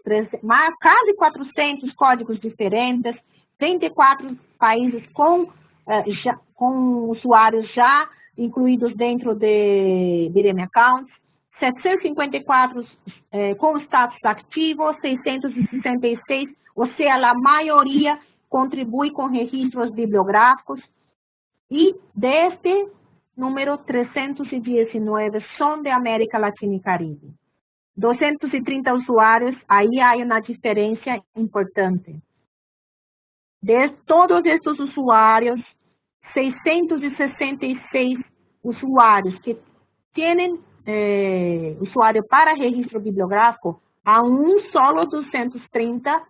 casi 400 códigos diferentes, 34 países com usuários já incluídos dentro de Bireme Accounts, 754 com status ativo, 666, ou seja, a maioria contribui com registros bibliográficos, e deste número 319 são de América Latina e Caribe. 230 usuários, aí há uma diferença importante. De todos estes usuários, 666 usuários que têm usuário para registro bibliográfico, a solo 230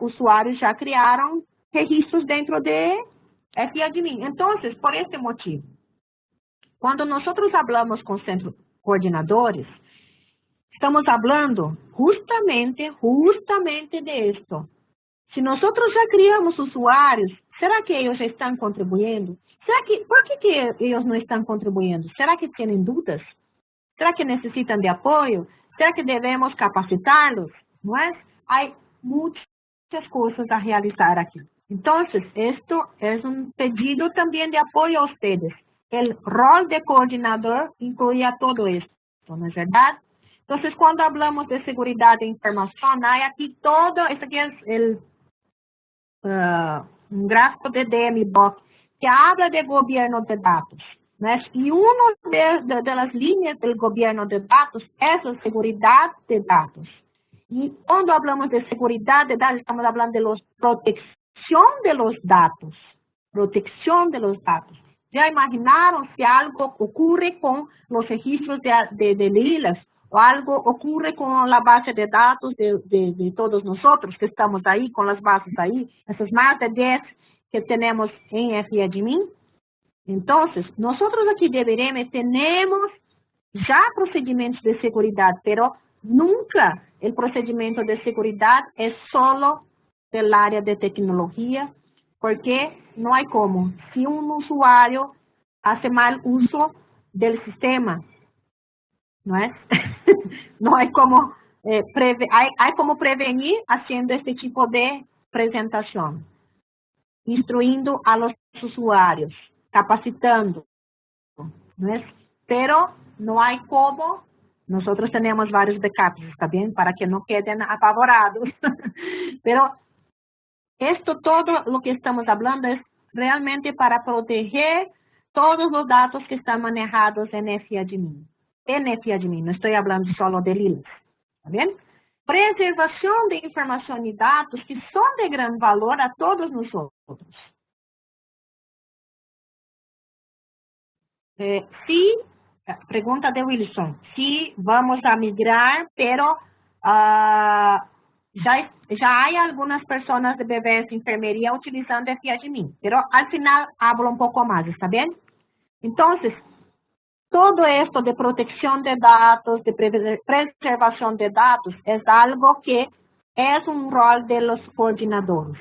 usuários já criaram registros dentro de FADMIN. Então, por este motivo, quando nós falamos com centros coordenadores, estamos falando justamente de esto. Se nós já criamos usuários, será que eles já estão contribuindo? Por que eles não estão contribuindo? Será que têm dúvidas? Será que necessitam de apoio? Será que devemos capacitá-los? Não é? Há muitas coisas a realizar aqui. Então, isto é pedido também de apoio a vocês. O rol de coordenador inclui a todo isso, não é verdade? Então, quando falamos de segurança de informação, há aqui todo, esse aqui é um gráfico de DMBOK, que habla de governo de dados, né? E uma das linhas do governo de dados é a segurança de dados. E quando falamos de segurança de dados, estamos falando de protecção de los dados. Protecção de los dados. Já imaginaram se algo ocorre com os registros de ILAS, ou algo ocorre com a base de dados de todos nós que estamos aí, com as bases aí, essas mais de 10 que temos em FADMIN? Então, nós aqui de Bireme temos já procedimentos de segurança, mas nunca o procedimento de segurança é solo da área de tecnologia, porque não há como. Se usuário faz mal uso do sistema, não é? Não há como, há como prevenir fazendo este tipo de apresentação, instruindo a los usuários, capacitando, não é? Pero não há como. Nós temos vários backups, está bem? Para que não quedem apavorados. Pero esto todo lo que estamos falando é realmente para proteger todos os dados que estão manejados em FADMIN. Não estou falando só de ILAS, está bem? Preservação de informação e dados que são de grande valor a todos nós outros. Pergunta de Wilson, se vamos a migrar, pero já há algumas pessoas de BVS enfermeria utilizando FADMIN, pero al final hablo um pouco mais, está bem? Então, todo esto de protecção de dados, de preservação de dados, é algo que é rol de los coordenadores,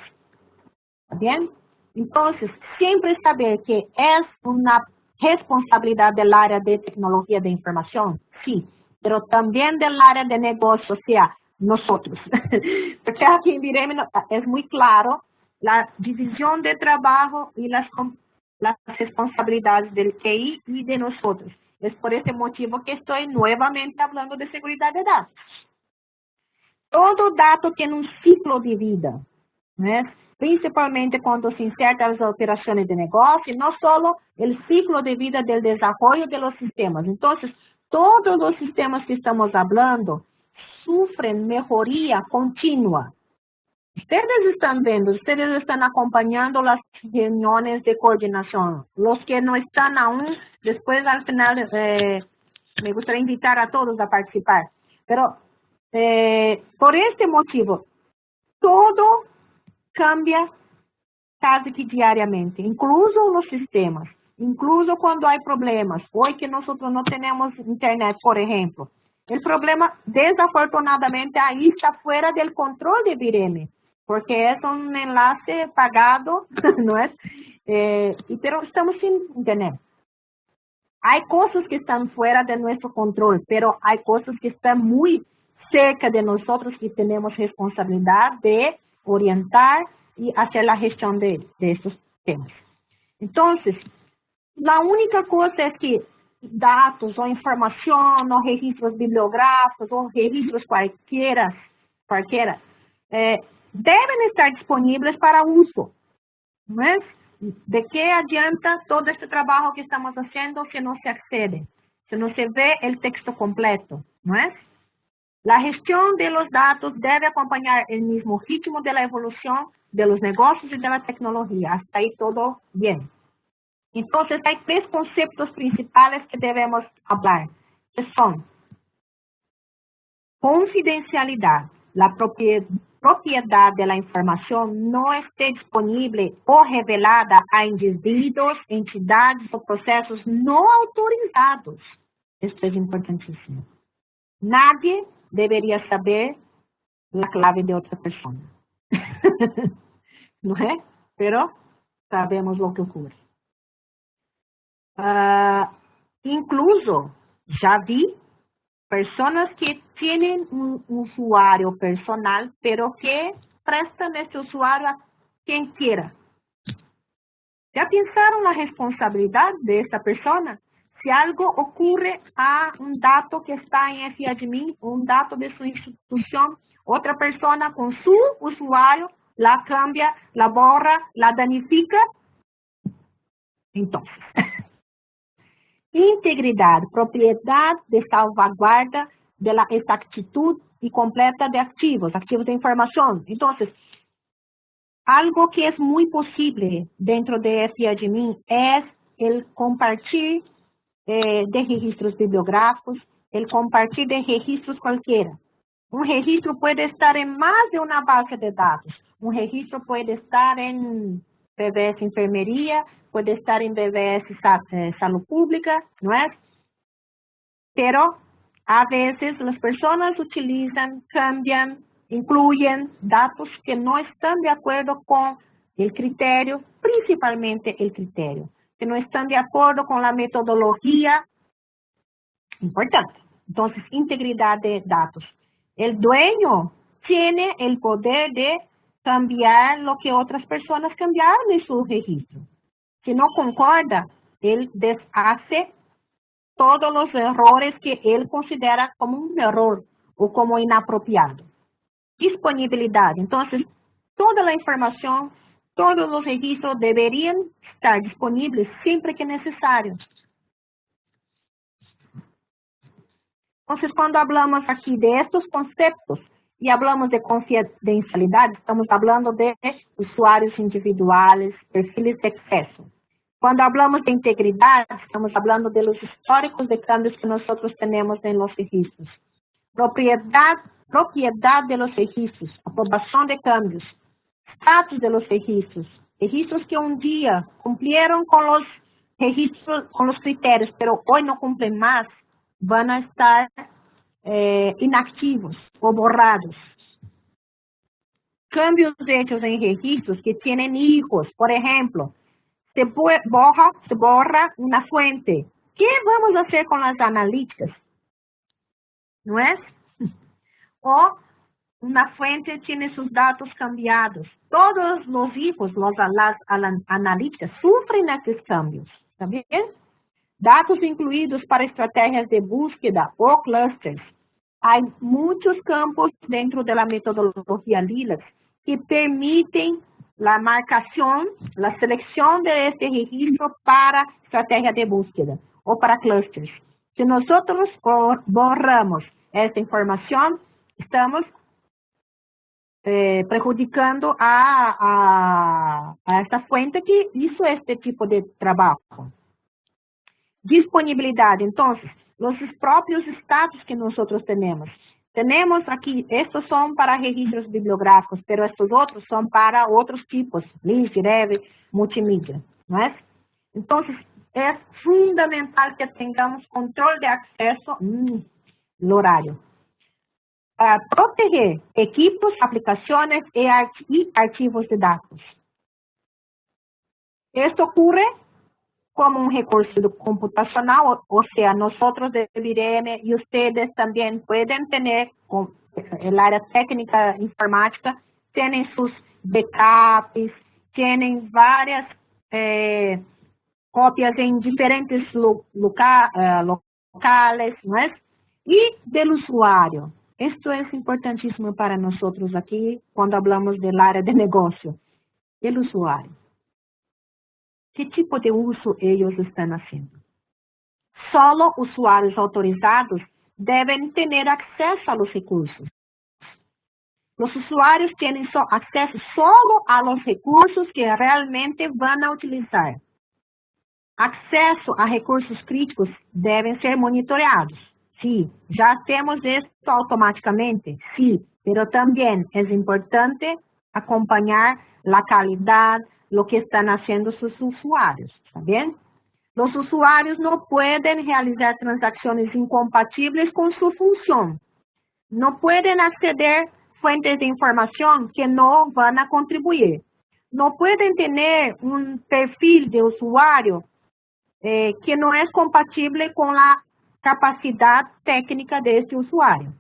está bem? Então, sempre saber que é uma responsabilidade da área de tecnologia de informação, sim, mas também da área de negócio, ou seja, nós. Porque aqui em Bireme é muito claro a divisão de trabalho e as responsabilidades do TI e de nós. É por esse motivo que estou novamente falando de segurança de dados. Todo dado tem ciclo de vida, né? Principalmente quando se inserta as operações de negócio, não só o ciclo de vida do desenvolvimento de los sistemas. Então, todos os sistemas que estamos falando sufren mejoría continua. Ustedes están viendo, ustedes están acompañando las reuniones de coordinación. Los que no están aún, después al final me gustaría invitar a todos a participar. Pero por este motivo, todo cambia casi que diariamente, incluso los sistemas, incluso cuando hay problemas. Hoy que nosotros no tenemos internet, por ejemplo, el problema desafortunadamente ahí está fuera del control de Vireme, porque es un enlace pagado, ¿no es? Pero estamos sin internet. Hay cosas que están fuera de nuestro control, pero hay cosas que están muy cerca de nosotros que tenemos responsabilidad de orientar y hacer la gestión de estos temas. Entonces, la única cosa es que datos o información o registros bibliográficos o registros cualquiera deben estar disponibles para uso, ¿no es? ¿De qué adianta todo este trabajo que estamos haciendo si no se accede, si no se ve el texto completo, ¿no es? La gestión de los datos debe acompañar el mismo ritmo de la evolución de los negocios y de la tecnología. Hasta ahí todo bien. Entonces, hay tres conceptos principales que debemos hablar, que son confidencialidad, la propiedad de la información no esté disponible o revelada a indivíduos, entidades o procesos no autorizados. Esto es importantísimo. Nadie debería saber la clave de otra persona. ¿No es? Pero sabemos lo que ocurre. Incluso, ya vi personas que tienen un usuario personal, pero que prestan este usuario a quien quiera. ¿Ya pensaron la responsabilidad de esta persona? Si algo ocurre a un dato que está en FAdmin, un dato de su institución, otra persona con su usuario la cambia, la borra, la danifica. Entonces, integridad, propiedad de salvaguarda de la exactitud y completa de activos de información. Entonces, algo que es muy posible dentro de FAdmin es el compartir de registros bibliográficos, el compartir de registros cualquiera. Un registro puede estar en más de una base de datos. Un registro puede estar en BBS Enfermería, puede estar en BBS Salud Pública, ¿no es? Pero a veces las personas utilizan, cambian, incluyen datos que no están de acuerdo con el criterio, principalmente el criterio, que no están de acuerdo con la metodología. Importante. Entonces, integridad de datos. El dueño tiene el poder de cambiar lo que otras personas cambiaron en su registro. Si no concorda, él deshace todos los errores que él considera como un error o como inapropiado. Disponibilidad. Entonces, toda la información, todos los registros deberían estar disponibles siempre que necesario. Entonces, cuando hablamos aquí de estos conceptos y hablamos de confidencialidad, estamos hablando de usuarios individuales, perfiles de acceso. Cuando hablamos de integridad, estamos hablando de los históricos de cambios que nosotros tenemos en los registros. Propiedad de los registros, aprobación de cambios, status de los registros, registros que un día cumplieron con los registros, con los criterios, pero hoy no cumplen más, van a estar inactivos o borrados. Cambios hechos en registros que tienen hijos, por ejemplo, se borra una fuente. ¿Qué vamos a hacer con las analíticas? ¿No es? O una fuente tiene sus datos cambiados. Todos los hijos, las analíticas, sufren estos cambios. ¿Está bien? Datos incluídos para estrategias de búsqueda o clusters. Hay muchos campos dentro de la metodología Lilac que permiten la marcación, la selección de este registro para estrategia de búsqueda o para clusters. Si nosotros borramos esta información, estamos prejudicando a esta fuente que hizo este tipo de trabajo. Disponibilidad, entonces, los propios estatus que nosotros tenemos. Tenemos aquí, estos son para registros bibliográficos, pero estos otros son para otros tipos, list, rev, multimídia, ¿no es? Entonces, es fundamental que tengamos control de acceso el horario. Proteger equipos, aplicaciones y archivos de datos. Esto ocurre como un recurso computacional, o sea, nosotros de IBM y ustedes también pueden tener, con el área técnica informática, tienen sus backups, tienen varias copias en diferentes locales, ¿no es? Y del usuario. Esto es importantísimo para nosotros aquí cuando hablamos del área de negocio. El usuario. ¿Qué tipo de uso ellos están haciendo? Solo usuarios autorizados deben tener acceso a los recursos. Los usuarios tienen acceso solo a los recursos que realmente van a utilizar. Acceso a recursos críticos deben ser monitoreados. Sí, ya hacemos esto automáticamente, sí, pero también es importante acompañar la calidad, lo que están haciendo sus usuarios, ¿está bien? Los usuarios no pueden realizar transacciones incompatibles con su función. No pueden acceder a fuentes de información que no van a contribuir. No pueden tener un perfil de usuario que no es compatible con la capacidad técnica de este usuario.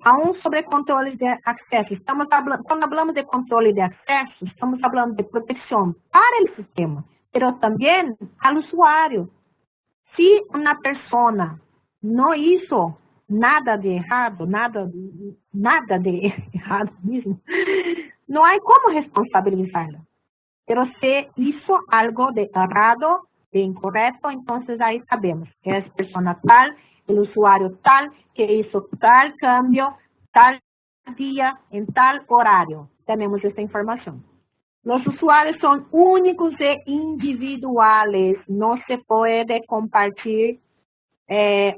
Aún sobre controle de acceso. Cuando hablamos de controle de acceso, estamos hablando de protección para el sistema, pero también al usuario. Si una persona no hizo nada de errado, nada de errado mismo, no hay cómo responsabilizarla. Pero si hizo algo de errado, de incorrecto, entonces ahí sabemos que es persona tal, el usuario tal, que hizo tal cambio, tal día, en tal horario. Tenemos esta información. Los usuarios son únicos e individuales. No se puede compartir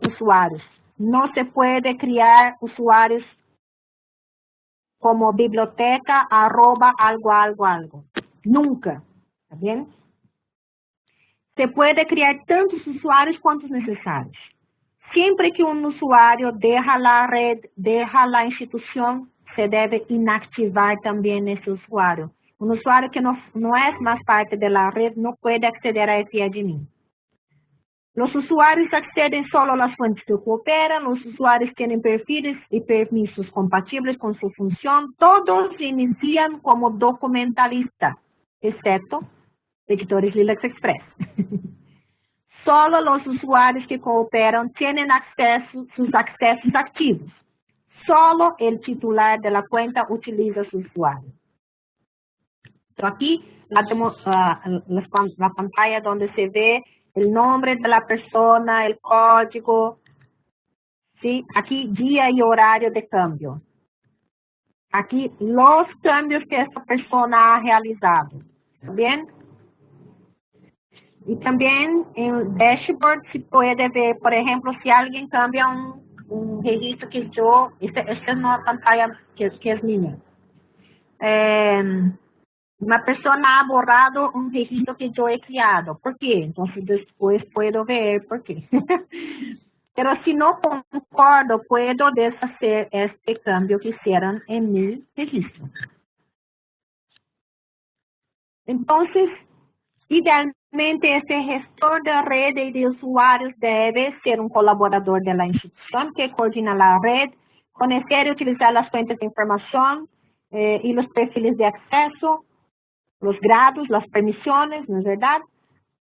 usuarios. No se puede crear usuarios como biblioteca, algo. Nunca. ¿Está bien? Se puede crear tantos usuarios quantos necessários. Siempre que un usuario deja la red, deja la institución, se debe inactivar también ese usuario. Un usuario que no es más parte de la red no puede acceder a ese admin. Los usuarios acceden solo a las fuentes que cooperan, los usuarios tienen perfiles y permisos compatibles con su función, todos inician como documentalista, excepto editores Linux Express. Solo los usuarios que cooperan tienen sus accesos activos. Solo el titular de la cuenta utiliza su usuario. Então, aquí tenemos la pantalla donde se ve el nombre de la persona, el código, ¿sí? Aquí día y horario de cambio. Aquí los cambios que esta persona ha realizado. ¿Bien? Y también en el dashboard se puede ver, por ejemplo, si alguien cambia un registro que yo, esta es una pantalla que es mía. Una persona ha borrado un registro que yo he creado. ¿Por qué? Entonces después puedo ver por qué. Pero si no concordo, puedo deshacer este cambio que hicieron en mi registro. Entonces, idealmente, este gestor de red y de usuarios debe ser un colaborador de la institución que coordina la red, conocer y utilizar las fuentes de información y los perfiles de acceso, los grados, las permisiones, ¿no es verdad?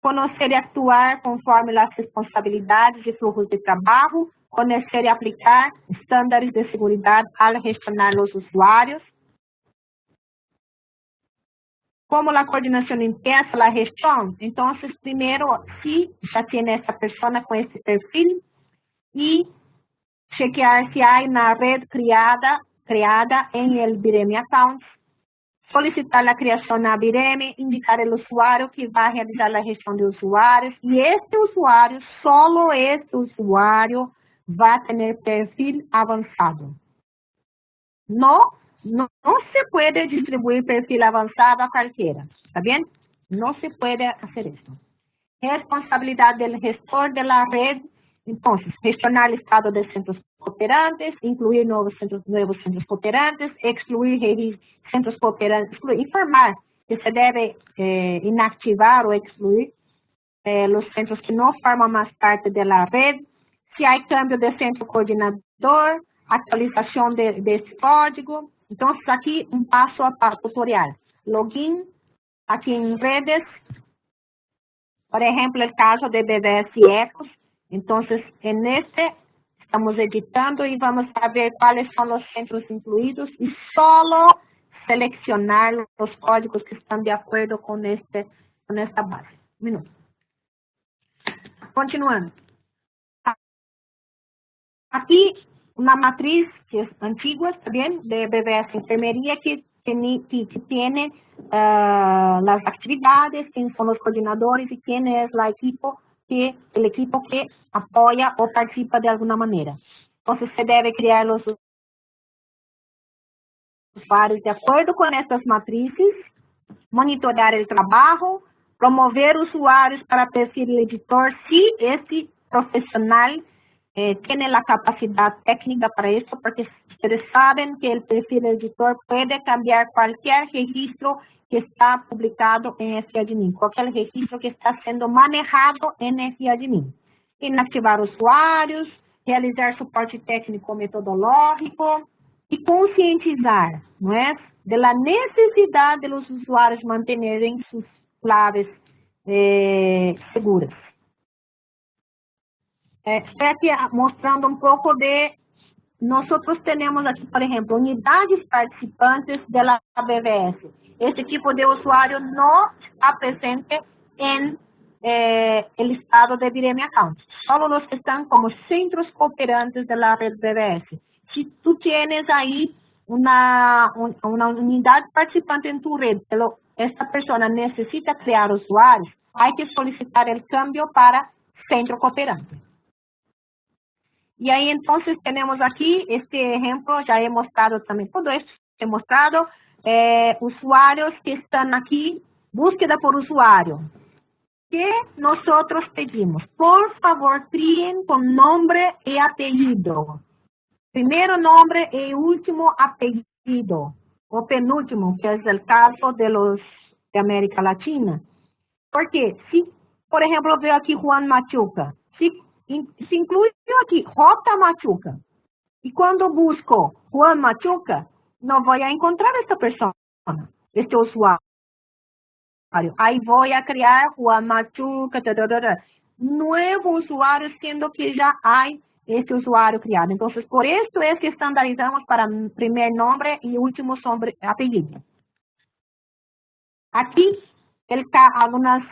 Conocer y actuar conforme las responsabilidades y flujos de trabajo, conocer y aplicar estándares de seguridad al gestionar los usuarios. Como la coordinación empieza la gestión, entonces primero, si ya tiene esa persona con ese perfil, y chequear si hay una red creada en el Viremi Account, solicitar la creación a Viremi, indicar el usuario que va a realizar la gestión de usuarios, y este usuario, solo este usuario, va a tener perfil avanzado. No se puede distribuir perfil avanzado a cualquiera, ¿está bien? No se puede hacer esto. Responsabilidad del gestor de la red. Entonces, gestionar el estado de centros cooperantes, incluir nuevos centros cooperantes, excluir centros cooperantes, informar que se debe inactivar o excluir los centros que no forman más parte de la red. Si hay cambio de centro coordinador, actualización de este código. Entonces, aquí un paso a paso tutorial. Login, aquí en redes. Por ejemplo, el caso de BBS y Ecos. Entonces, en este estamos editando y vamos a ver cuáles son los centros incluidos y solo seleccionar los códigos que están de acuerdo con esta base. Un minuto. Continuando. Aquí una matriz que es antigua también de BBS Enfermería que tiene las actividades, quiénes son los coordinadores y quién es el equipo que apoya o participa de alguna manera. Entonces se debe crear los usuarios de acuerdo con estas matrices, monitorar el trabajo, promover usuarios para perfil del editor si este profesional tiene la capacidad técnica para esto, porque ustedes saben que el perfil del editor puede cambiar cualquier registro que está publicado en FIAdmin, cualquier registro que está siendo manejado en FIAdmin. Inactivar usuarios, realizar soporte técnico metodológico y concientizar, ¿no es?, de la necesidad de los usuarios mantenerem sus claves seguras. Estoy aquí mostrando un poco de... Nosotros tenemos aquí, por ejemplo, unidades participantes de la BBS. Este tipo de usuario no está presente en el estado de Viremi Account. Solo los que están como centros cooperantes de la red BBS. Si tú tienes ahí una unidad participante en tu red, pero esta persona necesita crear usuarios, hay que solicitar el cambio para centro cooperante. Y ahí entonces tenemos aquí este ejemplo, ya he mostrado también todo esto, he mostrado usuarios que están aquí, búsqueda por usuario. ¿Qué nosotros pedimos? Por favor, críen con nombre y apellido. Primero nombre y último apellido. O penúltimo, que es el caso de los de América Latina. Porque si, por ejemplo, veo aquí Juan Machuca, si incluyo aquí J. Machuca, y cuando busco Juan Machuca, no voy a encontrar esta persona, este usuario. Ahí voy a crear Juan Machuca, nuevo usuario, siendo que ya hay este usuario creado. Entonces, por esto es que estandarizamos para primer nombre y último apellido. Aquí, algunas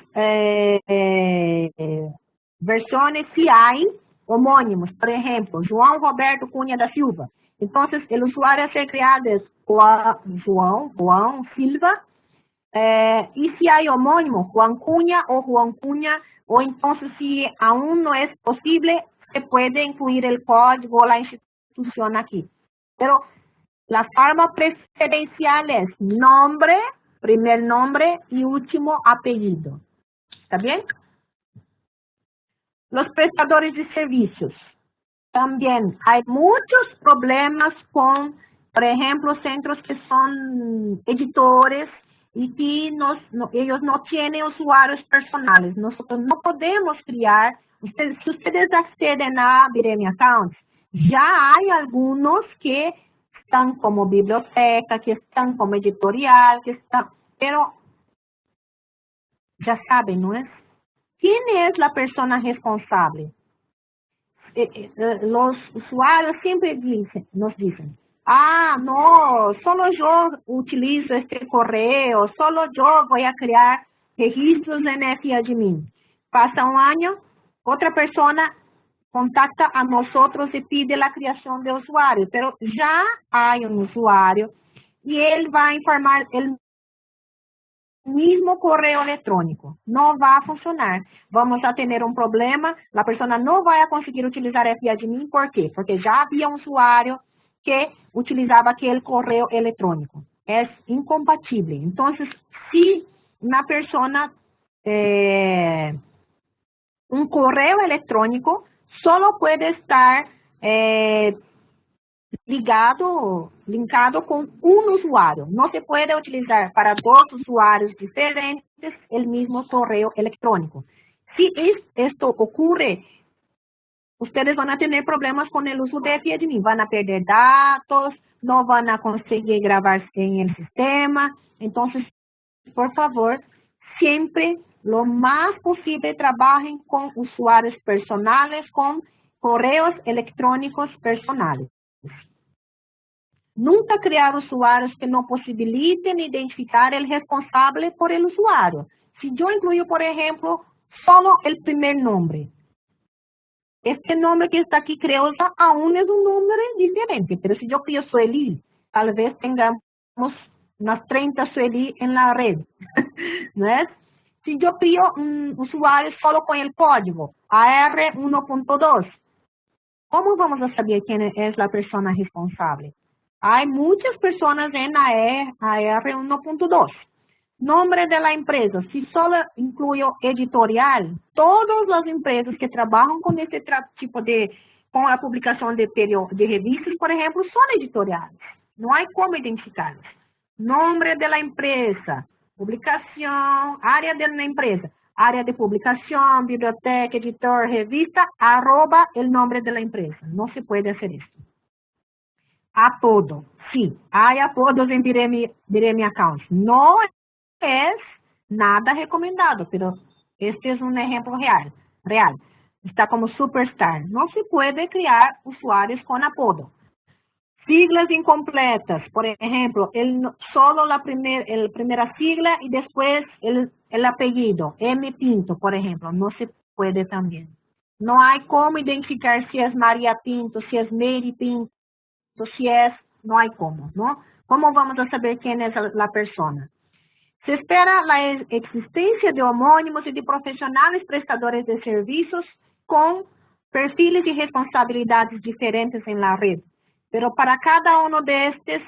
versiones sí hay homónimos. Por ejemplo, João Roberto Cunha da Silva. Entonces, el usuario a ser creado es João Silva. Y si hay homónimo, Juan Cunha, o entonces si aún no es posible, se puede incluir el código o la institución aquí. Pero la forma preferencial es nombre, primer nombre y último apellido. ¿Está bien? Los prestadores de servicios. También hay muchos problemas con, por ejemplo, centros que son editores y que ellos no tienen usuarios personales. Nosotros no podemos crear, si ustedes acceden a Viremi Account, ya hay algunos que están como biblioteca, que están como editorial, pero ya saben, ¿no es? ¿Quién es la persona responsable? Los usuarios siempre nos dicen, no, solo yo utilizo este correo, solo yo voy a crear registros en FIAdmin. Pasa un año, otra persona contacta a nosotros y pide la creación de usuario, pero ya hay un usuario y él va a informar el mismo correo electrónico. No va a funcionar. Vamos a tener un problema, la persona no va a conseguir utilizar FAdmin, ¿por qué? Porque ya había un usuario que utilizaba aquel correo electrónico. Es incompatible. Entonces, si una persona, un correo electrónico solo puede estar linkado con un usuario. No se puede utilizar para dos usuarios diferentes el mismo correo electrónico. Si esto ocurre, ustedes van a tener problemas con el uso de FAdmin. Van a perder datos, no van a conseguir grabar en el sistema. Entonces, por favor, siempre lo más posible trabajen con usuarios personales, con correos electrónicos personales. Nunca crear usuarios que no posibiliten identificar el responsable por el usuario. Si yo incluyo, por ejemplo, solo el primer nombre, este nombre que está aquí, Creusa, aún es un nombre diferente, pero si yo pido Sueli, tal vez tengamos unas 30 Sueli en la red, ¿no es? Si yo pido un usuario solo con el código AR 1.2, ¿cómo vamos a saber quién es la persona responsable? Hay muchas personas en AR 1.2. Nombre de la empresa, si solo incluyo editorial, todas las empresas que trabajan con este tipo de, con la publicación de revistas, por ejemplo, son editoriales. No hay cómo identificarlos. Nombre de la empresa, publicación, área de la empresa, área de publicación, biblioteca, editor, revista, arroba el nombre de la empresa. No se puede hacer esto. Apodo, sí, hay apodos en Biremi Accounts. No es nada recomendado, pero este es un ejemplo real. Está como superstar. No se puede crear usuarios con apodo. Siglas incompletas, por ejemplo, solo la primera sigla y después el apellido, M. Pinto, por ejemplo, no se puede también. No hay cómo identificar si es María Pinto, si es Mary Pinto, si es, no hay cómo, ¿no? ¿Cómo vamos a saber quién es la persona? Se espera la existencia de homónimos y de profesionales prestadores de servicios con perfiles y responsabilidades diferentes en la red. Pero para cada uno de estos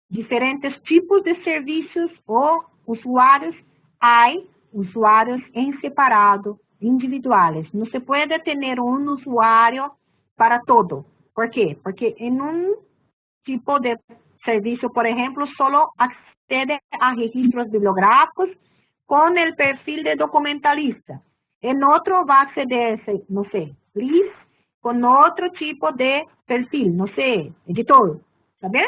diferentes tipos de servicios o usuarios, hay usuarios en separado, individuales. No se puede tener un usuario para todo. ¿Por qué? Porque en un tipo de servicio, por ejemplo, solo accede a registros bibliográficos con el perfil de documentalista. En otro va a acceder, no sé, Liz, con otro tipo de perfil, no sé, editor, ¿está bien?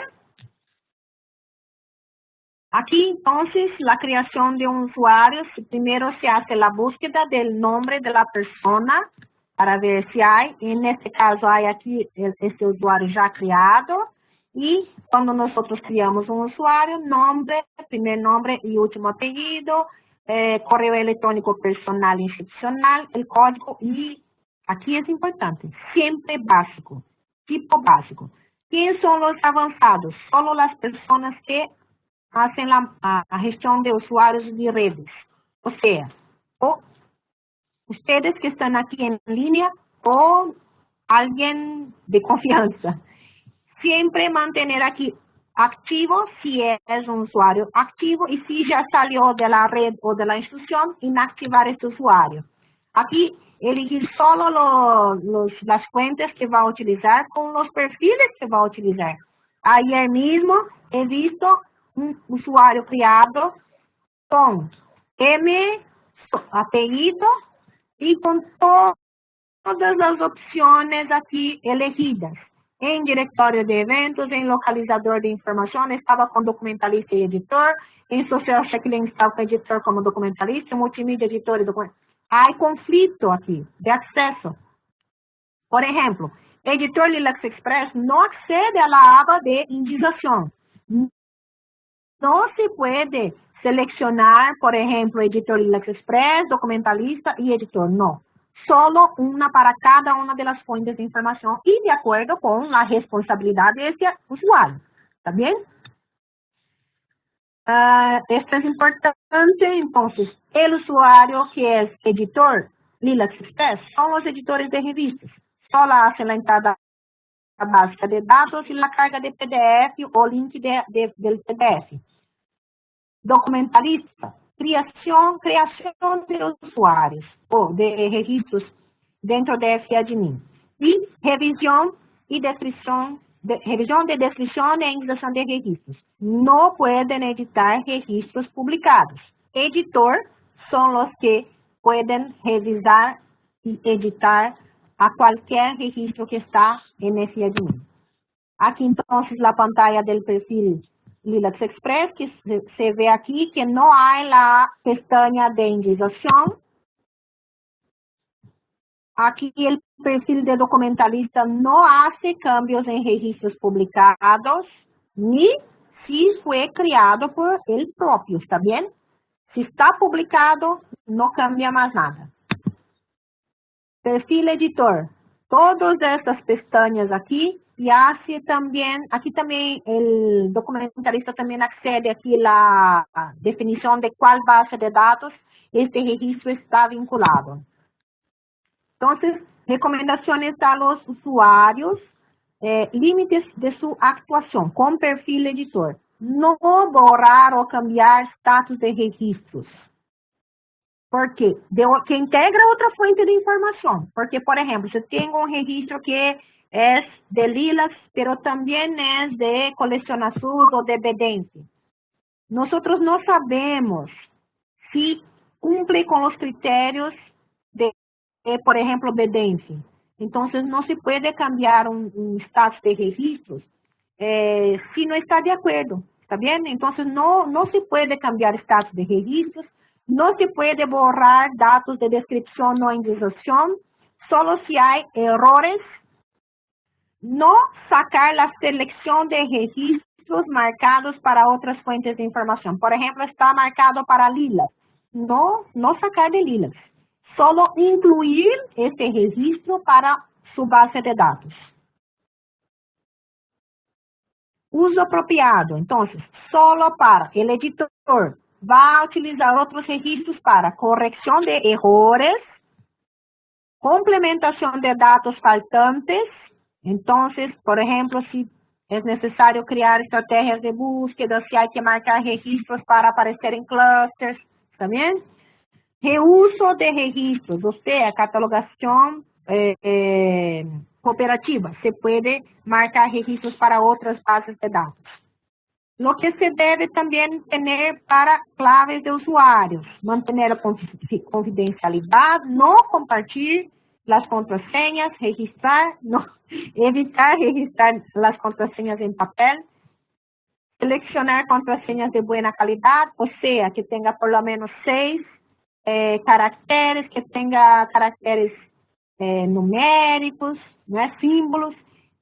Aquí, entonces, la creación de un usuario, primero se hace la búsqueda del nombre de la persona para ver si hay, en este caso hay aquí este usuario ya creado, y cuando nosotros creamos un usuario, nombre, primer nombre y último apellido, correo electrónico personal institucional, el código, y aquí es importante, siempre básico, tipo básico. ¿Quiénes son los avanzados? Solo las personas que hacen la gestión de usuarios de redes. O sea, o ustedes que están aquí en línea o alguien de confianza. Siempre mantener aquí activo si es un usuario activo y si ya salió de la red o de la institución, inactivar este usuario. Aquí elegir solo las fuentes que va a utilizar con los perfiles que va a utilizar. Ayer mismo he visto un usuario creado con M, apellido y con todas las opciones aquí elegidas. En directorio de eventos, en localizador de información, estaba con documentalista y editor. En social checklist estaba con editor como documentalista, multimedia, editor y documentalista. Hay conflicto aquí de acceso. Por ejemplo, editor Linux Express no accede a la aba de indización. No se puede seleccionar, por ejemplo, editor Linux Express, documentalista y editor, no. solo una para cada una de las fuentes de información y de acuerdo con la responsabilidad de ese usuario. ¿Está bien? Esto es importante, entonces, el usuario que es editor Lilacs Express son los editores de revistas. Solo hacen la entrada básica de datos y la carga de PDF o link del PDF. Documentalista, creación de usuarios o de registros dentro de FAdmin. Y revisión de descripción e indexación de registros. No pueden editar registros publicados. Editor son los que pueden revisar y editar a cualquier registro que está en FAdmin. Aquí entonces la pantalla del perfil Lilacs Express, que se ve aquí que no hay la pestaña de indexación. Aquí el perfil de documentalista no hace cambios en registros publicados, ni si fue creado por él propio, ¿está bien? Si está publicado, no cambia más nada. Perfil editor. Todas estas pestañas aquí y hace también, aquí también el documentalista también accede aquí la definición de cuál base de datos este registro está vinculado. Entonces, recomendaciones a los usuarios, límites de su actuación con perfil editor. No borrar o cambiar status de registros. Porque que integra outra fonte de informação. Porque, por exemplo, se tem um registro que é de Lilacs, mas também é de Colecciona SUS ou de Bedente. Nós não sabemos se cumpre com os critérios de, por exemplo, Bedente. Então, não se pode cambiar um status de registros se não está de acordo. ¿Está bien? Entonces, no se puede cambiar status de registros, no se puede borrar datos de descripción o indexación, solo si hay errores. No sacar la selección de registros marcados para otras fuentes de información. Por ejemplo, está marcado para Lilacs. No sacar de Lilacs. Solo incluir este registro para su base de datos. Uso apropriado. Entonces, solo para el editor va a utilizar otros registros para corrección de errores, complementación de datos faltantes. Entonces, por ejemplo, si es necesario crear estrategias de búsqueda, si hay que marcar registros para aparecer en clusters, ¿también? Reuso de registros, o sea, catalogación cooperativa. Se puede marcar registros para otras bases de datos. Lo que se debe también tener para claves de usuarios, mantener la confidencialidad, no compartir las contraseñas, evitar registrar las contraseñas en papel, seleccionar contraseñas de buena calidad, o sea, que tenga por lo menos 6 caracteres, que tenga caracteres numéricos, né, símbolos,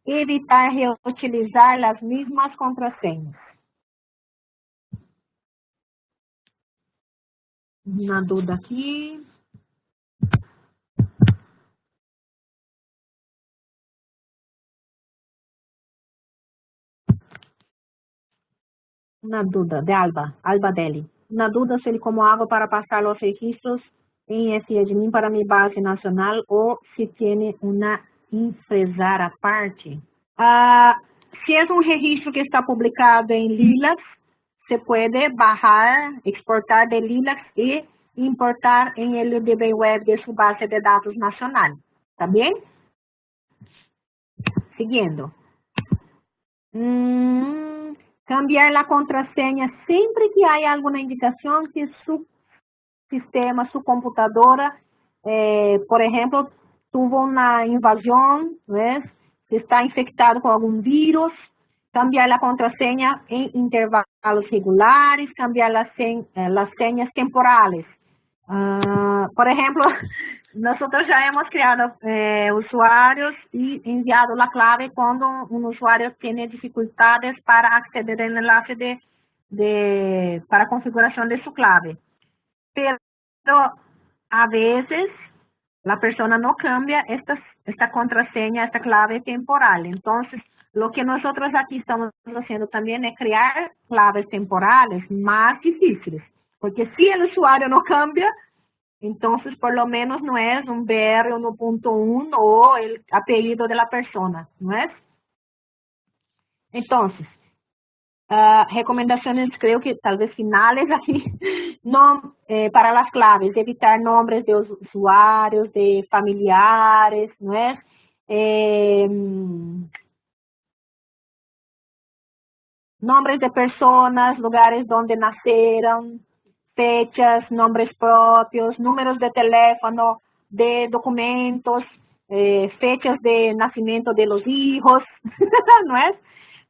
evitar reutilizar as mesmas contraseñas. Uma dúvida aqui. Uma dúvida de Alba Deli. Uma dúvida se ele como água para passar os registros em FAdmin para mi base nacional ou se tem uma empresária aparte. Se é um registro que está publicado em Lilacs, se pode bajar, exportar de Lilacs e importar em LDB web de sua base de dados nacional. ¿Está bem? Seguindo. Cambiar a contraseña sempre que há alguma indicação que su sistema, su computadora, por exemplo, tuvo uma invasão, né? Está infectado com algum vírus, cambiar a contraseña em intervalos regulares, cambiar as senhas temporales. Por exemplo, nós já hemos criado usuários e enviado a clave quando um usuário tem dificuldades para acceder ao enlace para a configuração de sua clave. Pero, a vezes, la persona no cambia esta contraseña, esta clave temporal. Entonces, lo que nosotros aquí estamos haciendo también es crear claves temporales más difíciles, porque si el usuario no cambia, entonces por lo menos no es un BR 1.1 o el apellido de la persona, ¿no es? Entonces, recomendaciones creo que tal vez finales aquí, no, para las claves, evitar nombres de usuarios, de familiares, ¿no es? Nombres de personas, lugares donde nacieron, fechas, nombres propios, números de teléfono, de documentos, fechas de nacimiento de los hijos, ¿no es?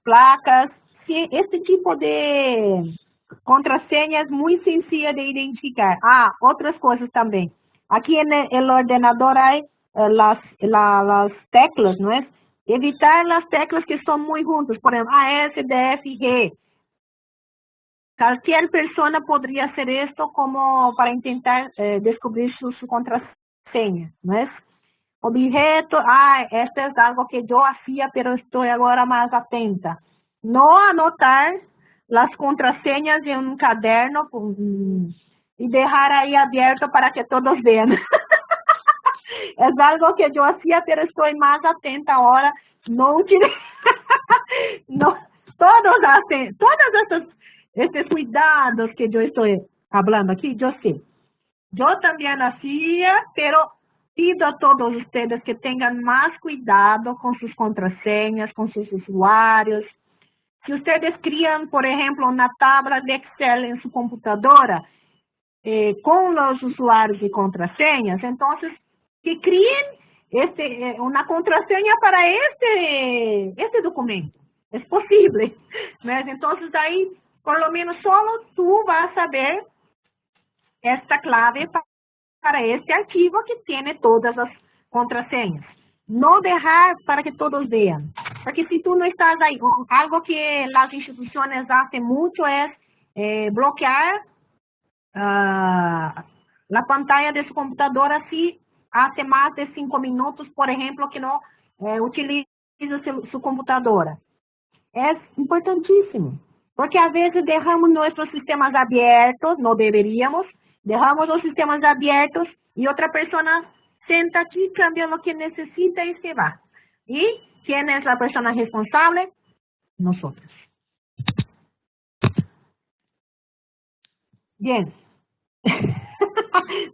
Placas, sí, este tipo de contraseña es muy sencilla de identificar. Ah, otras cosas también. Aquí en el ordenador hay las teclas, ¿no es? Evitar las teclas que son muy juntas, por ejemplo, A, S, D, F, G. Cualquier persona podría hacer esto como para intentar descubrir su contraseña, ¿no es? Objeto, esto es algo que yo hacía, pero estoy ahora más atenta. No anotar las contraseñas en un caderno y dejar ahí abierto para que todos vean. Es algo que yo hacía, pero estoy más atenta ahora. No utilizo, no, todos hacen, todos estos cuidados que yo estoy hablando aquí, yo sé. Yo también hacía, pero pido a todos ustedes que tengan más cuidado con sus contraseñas, con sus usuarios. Si ustedes crían, por ejemplo, una tabla de Excel en su computadora con los usuarios y contraseñas, entonces que críen una contraseña para este documento. Es posible. ¿No? Entonces ahí, por lo menos solo tú vas a saber esta clave para este archivo que tiene todas las contraseñas. No dejar para que todos vean. Porque si tú no estás ahí, algo que las instituciones hacen mucho es bloquear la pantalla de su computadora si hace más de 5 minutos, por ejemplo, que no utiliza su computadora. Es importantísimo, porque a veces dejamos nuestros sistemas abiertos, no deberíamos, dejamos los sistemas abiertos y otra persona senta aquí, cambia lo que necesita y se va. ¿Y quién es la persona responsable? Nosotros. Bien.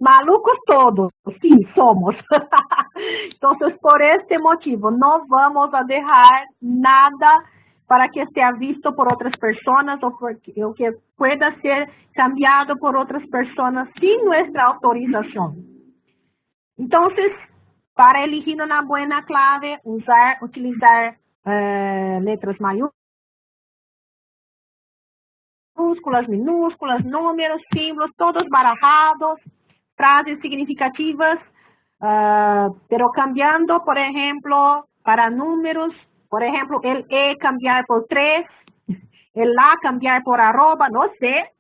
Malucos todos, sí, somos. Entonces, por este motivo, no vamos a dejar nada para que sea visto por otras personas o que pueda ser cambiado por otras personas sin nuestra autorización. Entonces, para elegir una buena clave, utilizar letras mayúsculas, minúsculas, números, símbolos, todos barajados, frases significativas, pero cambiando, por ejemplo, para números, por ejemplo, el E cambiar por 3, el A cambiar por arroba, no sé.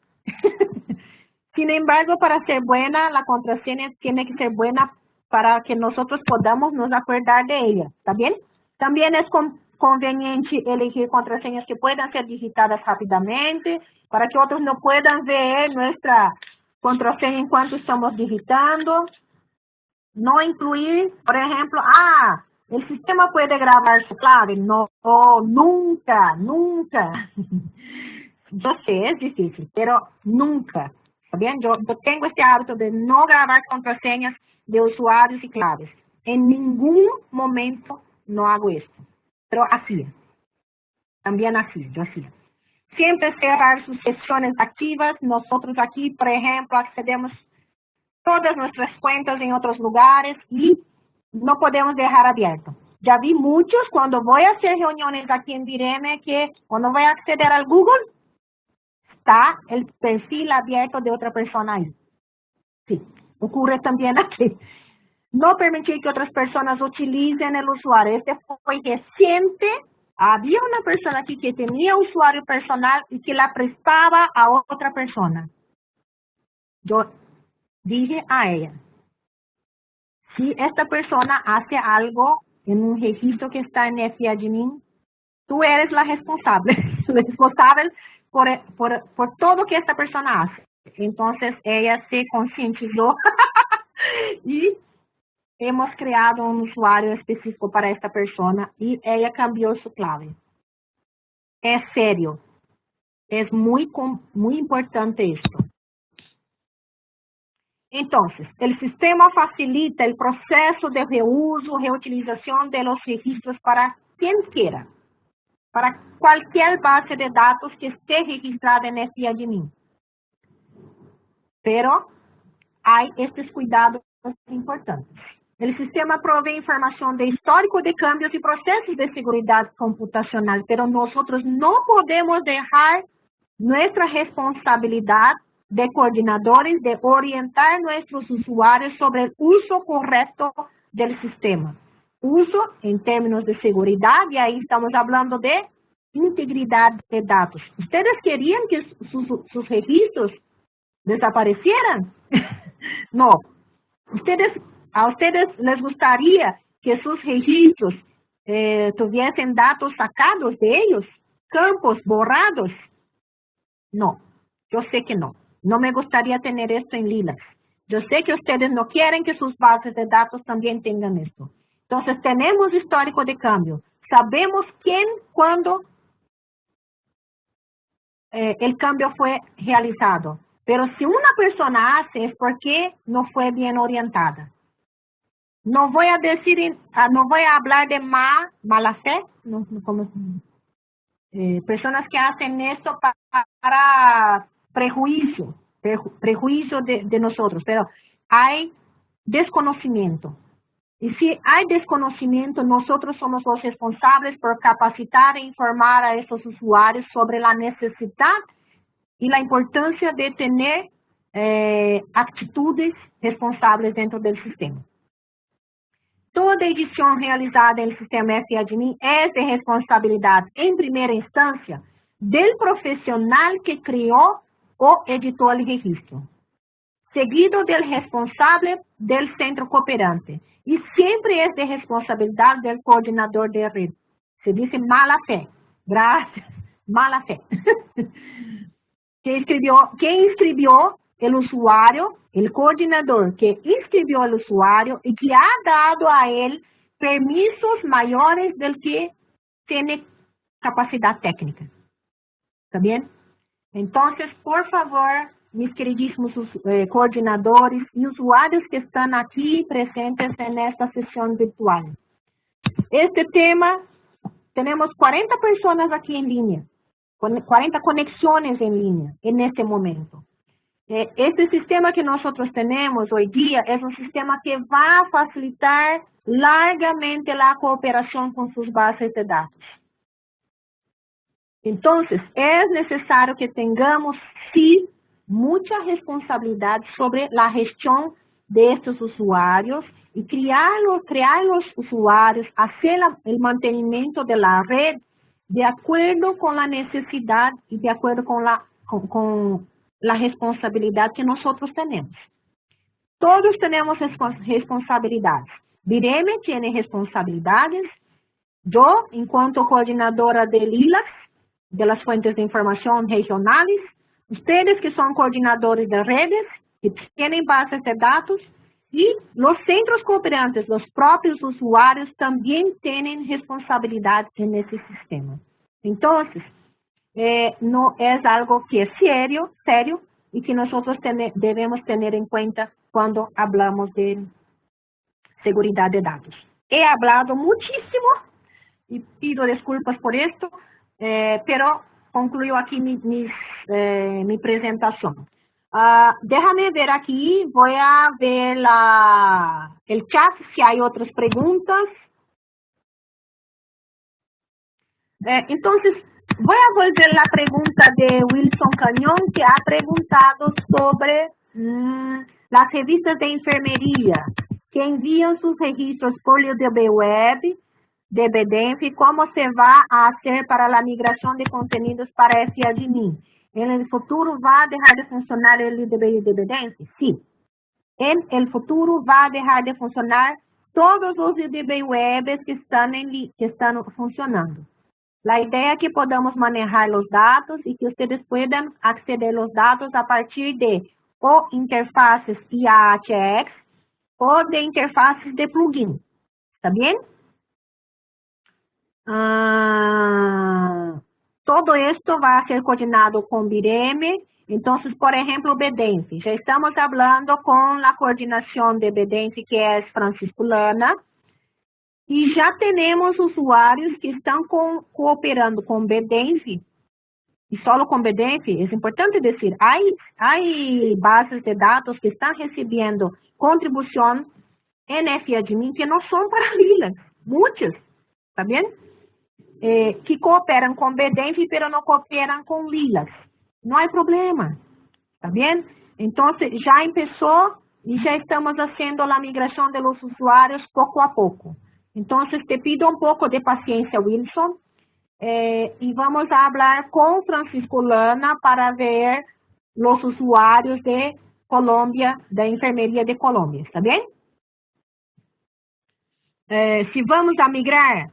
Sin embargo, para ser buena, la contraseña tiene que ser buena para que nosotros podamos nos acordar de ella, ¿está bien? También es conveniente elegir contraseñas que puedan ser digitadas rápidamente, para que otros no puedan ver nuestra contraseña enquanto estamos digitando. No incluir, por ejemplo, el sistema puede grabar su clave. No, nunca, nunca. Yo sé, es difícil, pero nunca. ¿Está bien? Yo tengo este hábito de no grabar contraseñas de usuarios y claves. En ningún momento no hago esto. Pero hacía. También hacía, yo hacía. Siempre cerrar sus sesiones activas. Nosotros aquí, por ejemplo, accedemos todas nuestras cuentas en otros lugares y no podemos dejar abierto. Ya vi muchos cuando voy a hacer reuniones aquí en Vireme que cuando voy a acceder al Google, está el perfil abierto de otra persona ahí. Sí, ocurre también aquí. No permitir que otras personas utilicen el usuario. Este fue reciente. Había una persona aquí que tenía usuario personal y que la prestaba a otra persona. Yo dije a ella, Si esta persona hace algo en un registro que está en FAdmin, tú eres la responsable, responsable por todo que esta persona hace. Entonces, ella se concientizó y hemos creado un usuario específico para esta persona y ella cambió su clave. Es serio. Es muy importante esto. Entonces, el sistema facilita el proceso de reuso, reutilización de los registros para quien quiera, para cualquier base de datos que esté registrada en FAdmin. Pero hay estos cuidados importantes. El sistema provee información de histórico de cambios y procesos de seguridad computacional, pero nosotros no podemos dejar nuestra responsabilidad de coordinadores de orientar a nuestros usuarios sobre el uso correcto del sistema. Uso en términos de seguridad, y ahí estamos hablando de integridad de datos. ¿Ustedes querían que sus registros desaparecieran? No. A ustedes les gustaría que sus registros tuviesen datos sacados de ellos, campos borrados? No, yo sé que no. No me gustaría tener esto en Linux. Yo sé que ustedes no quieren que sus bases de datos también tengan esto. Entonces, tenemos histórico de cambio. Sabemos quién, cuándo el cambio fue realizado. Pero si una persona hace es porque no fue bien orientada. No voy a decir, no voy a hablar de mala fe, no, como, personas que hacen esto para prejuicio de nosotros, pero hay desconocimiento. Y si hay desconocimiento, nosotros somos los responsables por capacitar e informar a esos usuarios sobre la necesidad y la importancia de tener actitudes responsables dentro del sistema. Toda edición realizada en el sistema FAdmin es de responsabilidad, en primera instancia, del profesional que creó o editó el registro, seguido del responsable del centro cooperante, y siempre es de responsabilidad del coordinador de red. Se dice mala fe. Gracias. Mala fe. Quem inscribió el usuario, el coordinador que inscribió el usuario y que ha dado a él permisos mayores del que tiene capacidad técnica. ¿Está bien? Entonces, por favor, mis queridísimos coordinadores y usuarios que están aquí presentes en esta sesión virtual. Este tema, tenemos 40 personas aquí en línea, 40 conexiones en línea en este momento. Este sistema que nosotros tenemos hoy día es un sistema que va a facilitar largamente la cooperación con sus bases de datos. Entonces, es necesario que tengamos, sí, mucha responsabilidad sobre la gestión de estos usuarios y crear los usuarios, hacer el mantenimiento de la red de acuerdo con la necesidad y de acuerdo con la responsabilidad que nosotros tenemos. Todos tenemos responsabilidades. Vireme tiene responsabilidades. Yo, en cuanto coordinadora de LILAX, de las fuentes de información regionales, ustedes que son coordinadores de redes, que tienen bases de datos, y los centros cooperantes, los propios usuarios, también tienen responsabilidad en ese sistema. Entonces, no es algo que es serio y que nosotros debemos tener en cuenta cuando hablamos de seguridad de datos. He hablado muchísimo y pido disculpas por esto, pero concluyo aquí mi presentación. Déjame ver aquí, voy a ver el chat si hay otras preguntas. Entonces, voy a volver la pregunta de Wilson Cañón, que ha preguntado sobre las revistas de enfermería que envían sus registros por LDB Web, de BDenf, y cómo se va a hacer para la migración de contenidos para FAdmin. ¿En el futuro va a dejar de funcionar el LDB de BDenf? Sí. en el futuro va a dejar de funcionar todos los UDB webs que están funcionando. La idea es que podamos manejar los datos y que ustedes puedan acceder a los datos a partir de o interfaces IAHX o de interfaces de plugin. ¿Está bien? Todo esto va a ser coordinado con BIREM. Entonces, por ejemplo, Bedence. Ya estamos hablando con la coordinación de Bedence, que es Francisco Lana. E já temos usuários que estão cooperando com Bedence, e só com Bedence. É importante dizer, há bases de dados que estão recebendo contribuição em FAdmin que não são para Lilas, muitas, tá bem? Que cooperam com Bedence, mas não cooperam com Lilas. Não há problema, tá bem? Então, já começou e já estamos fazendo a migração dos usuários pouco a pouco. Então, te pido um pouco de paciência, Wilson, e vamos a falar com Francisco Lana para ver os usuários de Colômbia, da enfermeria de Colômbia, está bem? Se vamos a migrar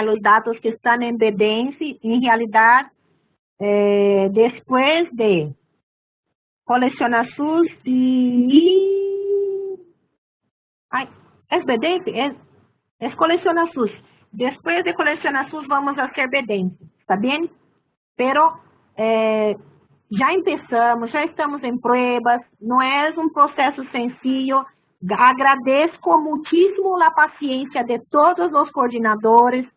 os dados que estão em Bedence, em realidade, depois de colecionar SUS e... Es Bedence, es colecciona SUS. Después de coleccionar SUS, vamos a hacer Bedence, ¿está bien? Pero ya empezamos, ya estamos en pruebas, no es un proceso sencillo. Agradezco muchísimo la paciencia de todos los coordinadores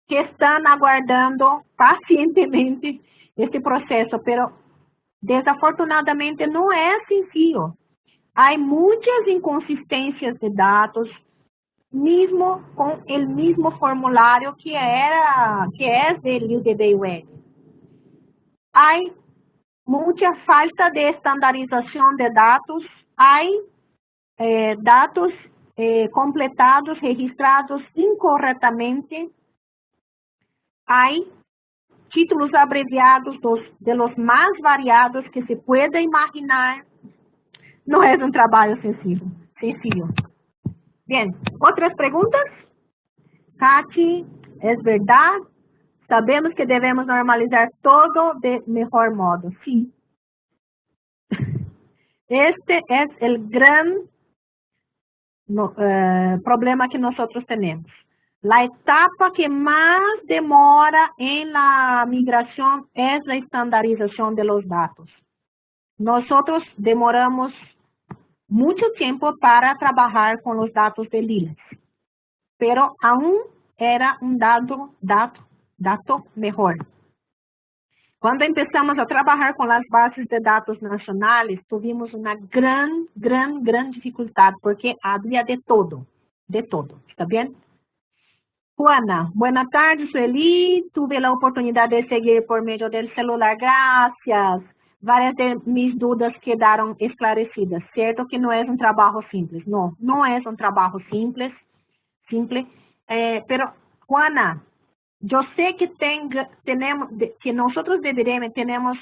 que están aguardando pacientemente este proceso, pero desafortunadamente no es sencillo. Há muitas inconsistências de dados, mesmo com o mesmo formulário que é do UDB Web. Há muita falta de estandarização de dados, há dados completados, registrados incorretamente, há títulos abreviados de los mais variados que se pueda imaginar. Não é um trabalho sencillo. Bien, outras perguntas? Katy, é verdade? Sabemos que devemos normalizar todo de melhor modo. Sim. Este é o grande problema que nós temos. A etapa que mais demora em la migração é a estandarização de los dados. Nós demoramos muito tempo para trabalhar com os dados de Lilas, pero aún era um dado melhor. Quando começamos a trabalhar com as bases de dados nacionais, tivemos uma grande dificuldade, porque havia de todo, ¿está bem? Juana, buenas tardes, Sueli. Tuve a oportunidade de seguir por meio do celular, graças. Várias de mis dudas quedaram esclarecidas, certo? Que não é um trabalho simples, não é um trabalho simples, pero, Juana, eu sei que nós deveríamos, temos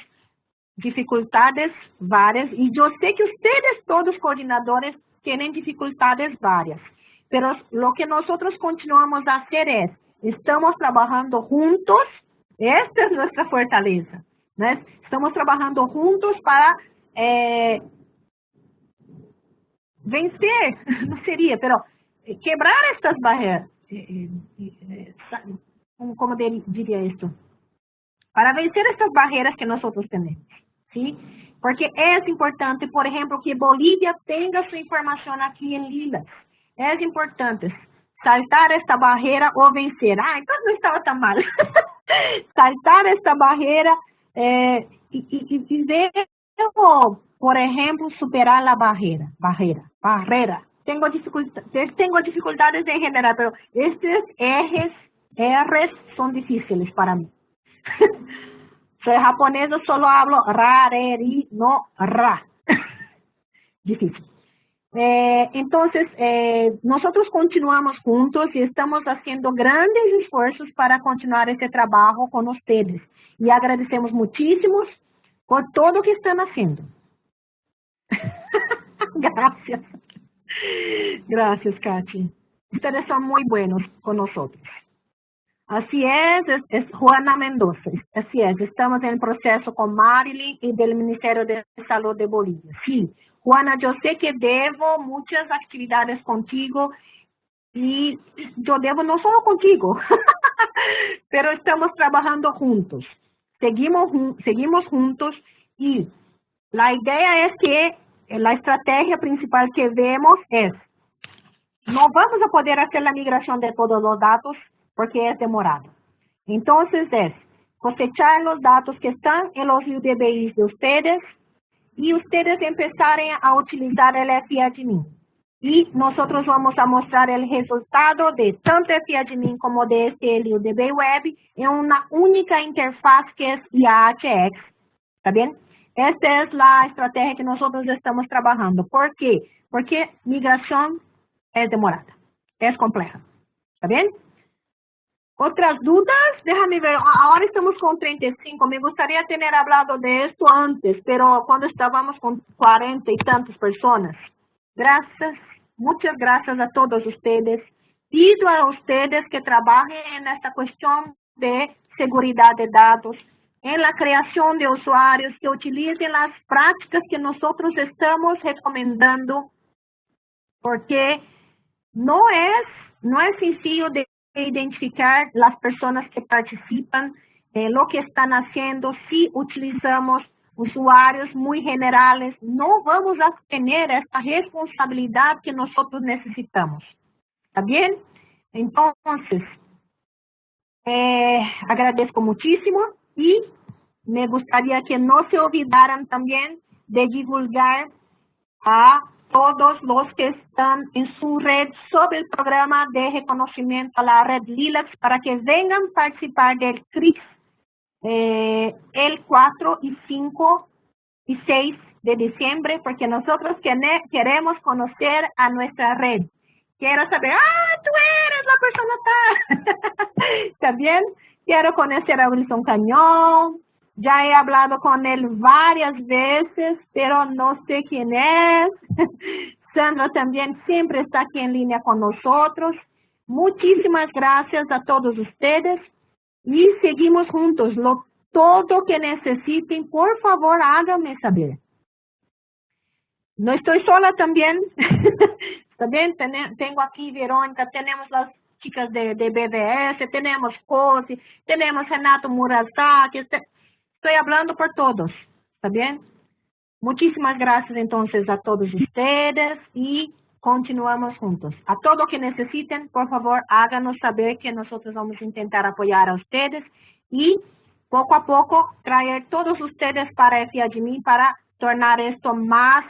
dificuldades várias, e eu sei que vocês, todos coordenadores, têm dificuldades várias, pero lo que nós continuamos a fazer é, estamos trabalhando juntos, esta é nossa fortaleza. Né? Estamos trabalhando juntos para vencer, não seria, pero quebrar estas barreiras. Como diria isso? Para vencer estas barreiras que nós temos, ¿sí? Porque é importante, por exemplo, que Bolívia tenha sua informação aqui em Lilas. É importante saltar esta barreira ou vencer. Então não estava tão mal. Saltar esta barreira e ver, por exemplo, superar a barreira. Tenho dificuldades em general, mas estes R's são difíceis para mim. Soy japonesa, solo hablo ra, re, ri, no, ra. Difícil. Entonces, nosotros continuamos juntos y estamos haciendo grandes esfuerzos para continuar este trabajo con ustedes. Y agradecemos muchísimo por todo que están haciendo. Gracias. Gracias, Katy. Ustedes son muy buenos con nosotros. Así es Juana Mendoza. Así es, estamos en el proceso con Marilyn y del Ministerio de Salud de Bolivia. Sí, Juana, yo sé que debo muchas actividades contigo y yo debo no solo contigo, pero estamos trabajando juntos. Seguimos juntos y la idea es que la estrategia principal que vemos es, no vamos a poder hacer la migración de todos los datos porque es demorado. Entonces es cosechar los datos que están en los UDBIs de ustedes y ustedes empezarem a utilizar el FIADMIN. Y nosotros vamos a mostrar el resultado de tanto FIADMIN como de este UDB Web en una única interfaz que es IAHX. ¿Está bien? Esta es la estrategia que nosotros estamos trabajando. ¿Por qué? Porque migración es demorada, es compleja. ¿Está bien? ¿Otras dudas? Déjame ver. Ahora estamos con 35. Me gustaría tener hablado de esto antes, pero cuando estábamos con 40 y tantas personas. Gracias, muchas gracias a todos ustedes. Pido a ustedes que trabajen en esta cuestión de seguridad de datos, en la creación de usuarios, que utilicen las prácticas que nosotros estamos recomendando, porque no es sencillo de identificar las personas que participan, lo que están haciendo. Si utilizamos usuarios muy generales, no vamos a tener esta responsabilidad que nosotros necesitamos. ¿Está bien? Entonces, agradezco muchísimo y me gustaría que no se olvidaran también de divulgar a todos los que están en su red sobre el programa de reconocimiento a la red LILAX para que vengan a participar del CRIX el 4 y 5 y 6 de diciembre, porque nosotros queremos conocer a nuestra red. Quiero saber, tú eres la persona tal. También quiero conocer a Wilson Cañón. Ya he hablado con él varias veces, pero no sé quién es. Sandra también siempre está aquí en línea con nosotros. Muchísimas gracias a todos ustedes y seguimos juntos. Todo que necesiten, por favor, háganme saber. No estoy sola también. También tengo aquí Verónica, tenemos las chicas de BBS, tenemos Cosi, tenemos Renato Murasaki. Estoy hablando por todos, ¿está bien? Muchísimas gracias entonces a todos ustedes y continuamos juntos. A todo que necesiten, por favor, háganos saber que nosotros vamos a intentar apoyar a ustedes y poco a poco traer todos ustedes para FIADMIN para tornar esto más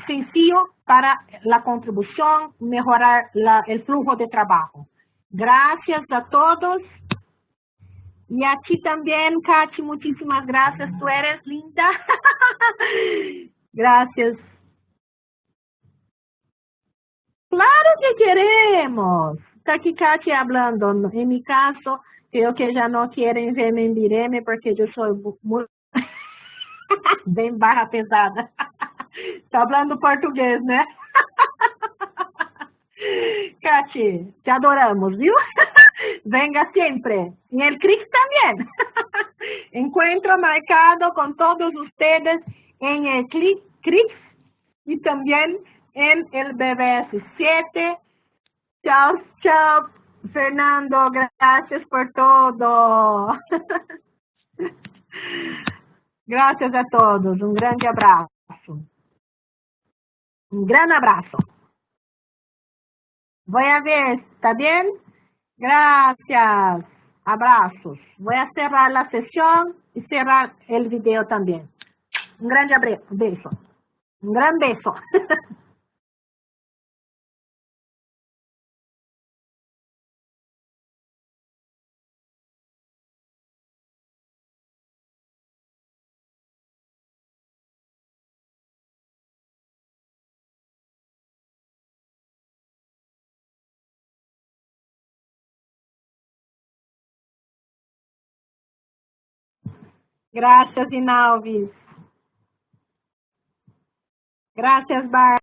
sencillo para la contribución, mejorar el flujo de trabajo. Gracias a todos. Y a ti también, Katy, muchísimas gracias. Tú eres linda. Gracias. Claro que queremos. Está aquí Katy hablando. En mi caso, creo que ya no quieren verme en Vireme porque yo soy muy bem barra pesada. Está hablando português, né? Katy, te adoramos, ¿viu? Venga siempre. Y el Crix también. Encuentro marcado con todos ustedes en el Crix y también en el BBS 7. Chao, chao, Fernando. Gracias por todo. Gracias a todos. Un grande abrazo. Un gran abrazo. Voy a ver, ¿está bien? Gracias. Abrazos. Voy a cerrar la sesión y cerrar el video también. Un grande beso. Un gran beso. Gracias, Inalvis. Gracias, Bar.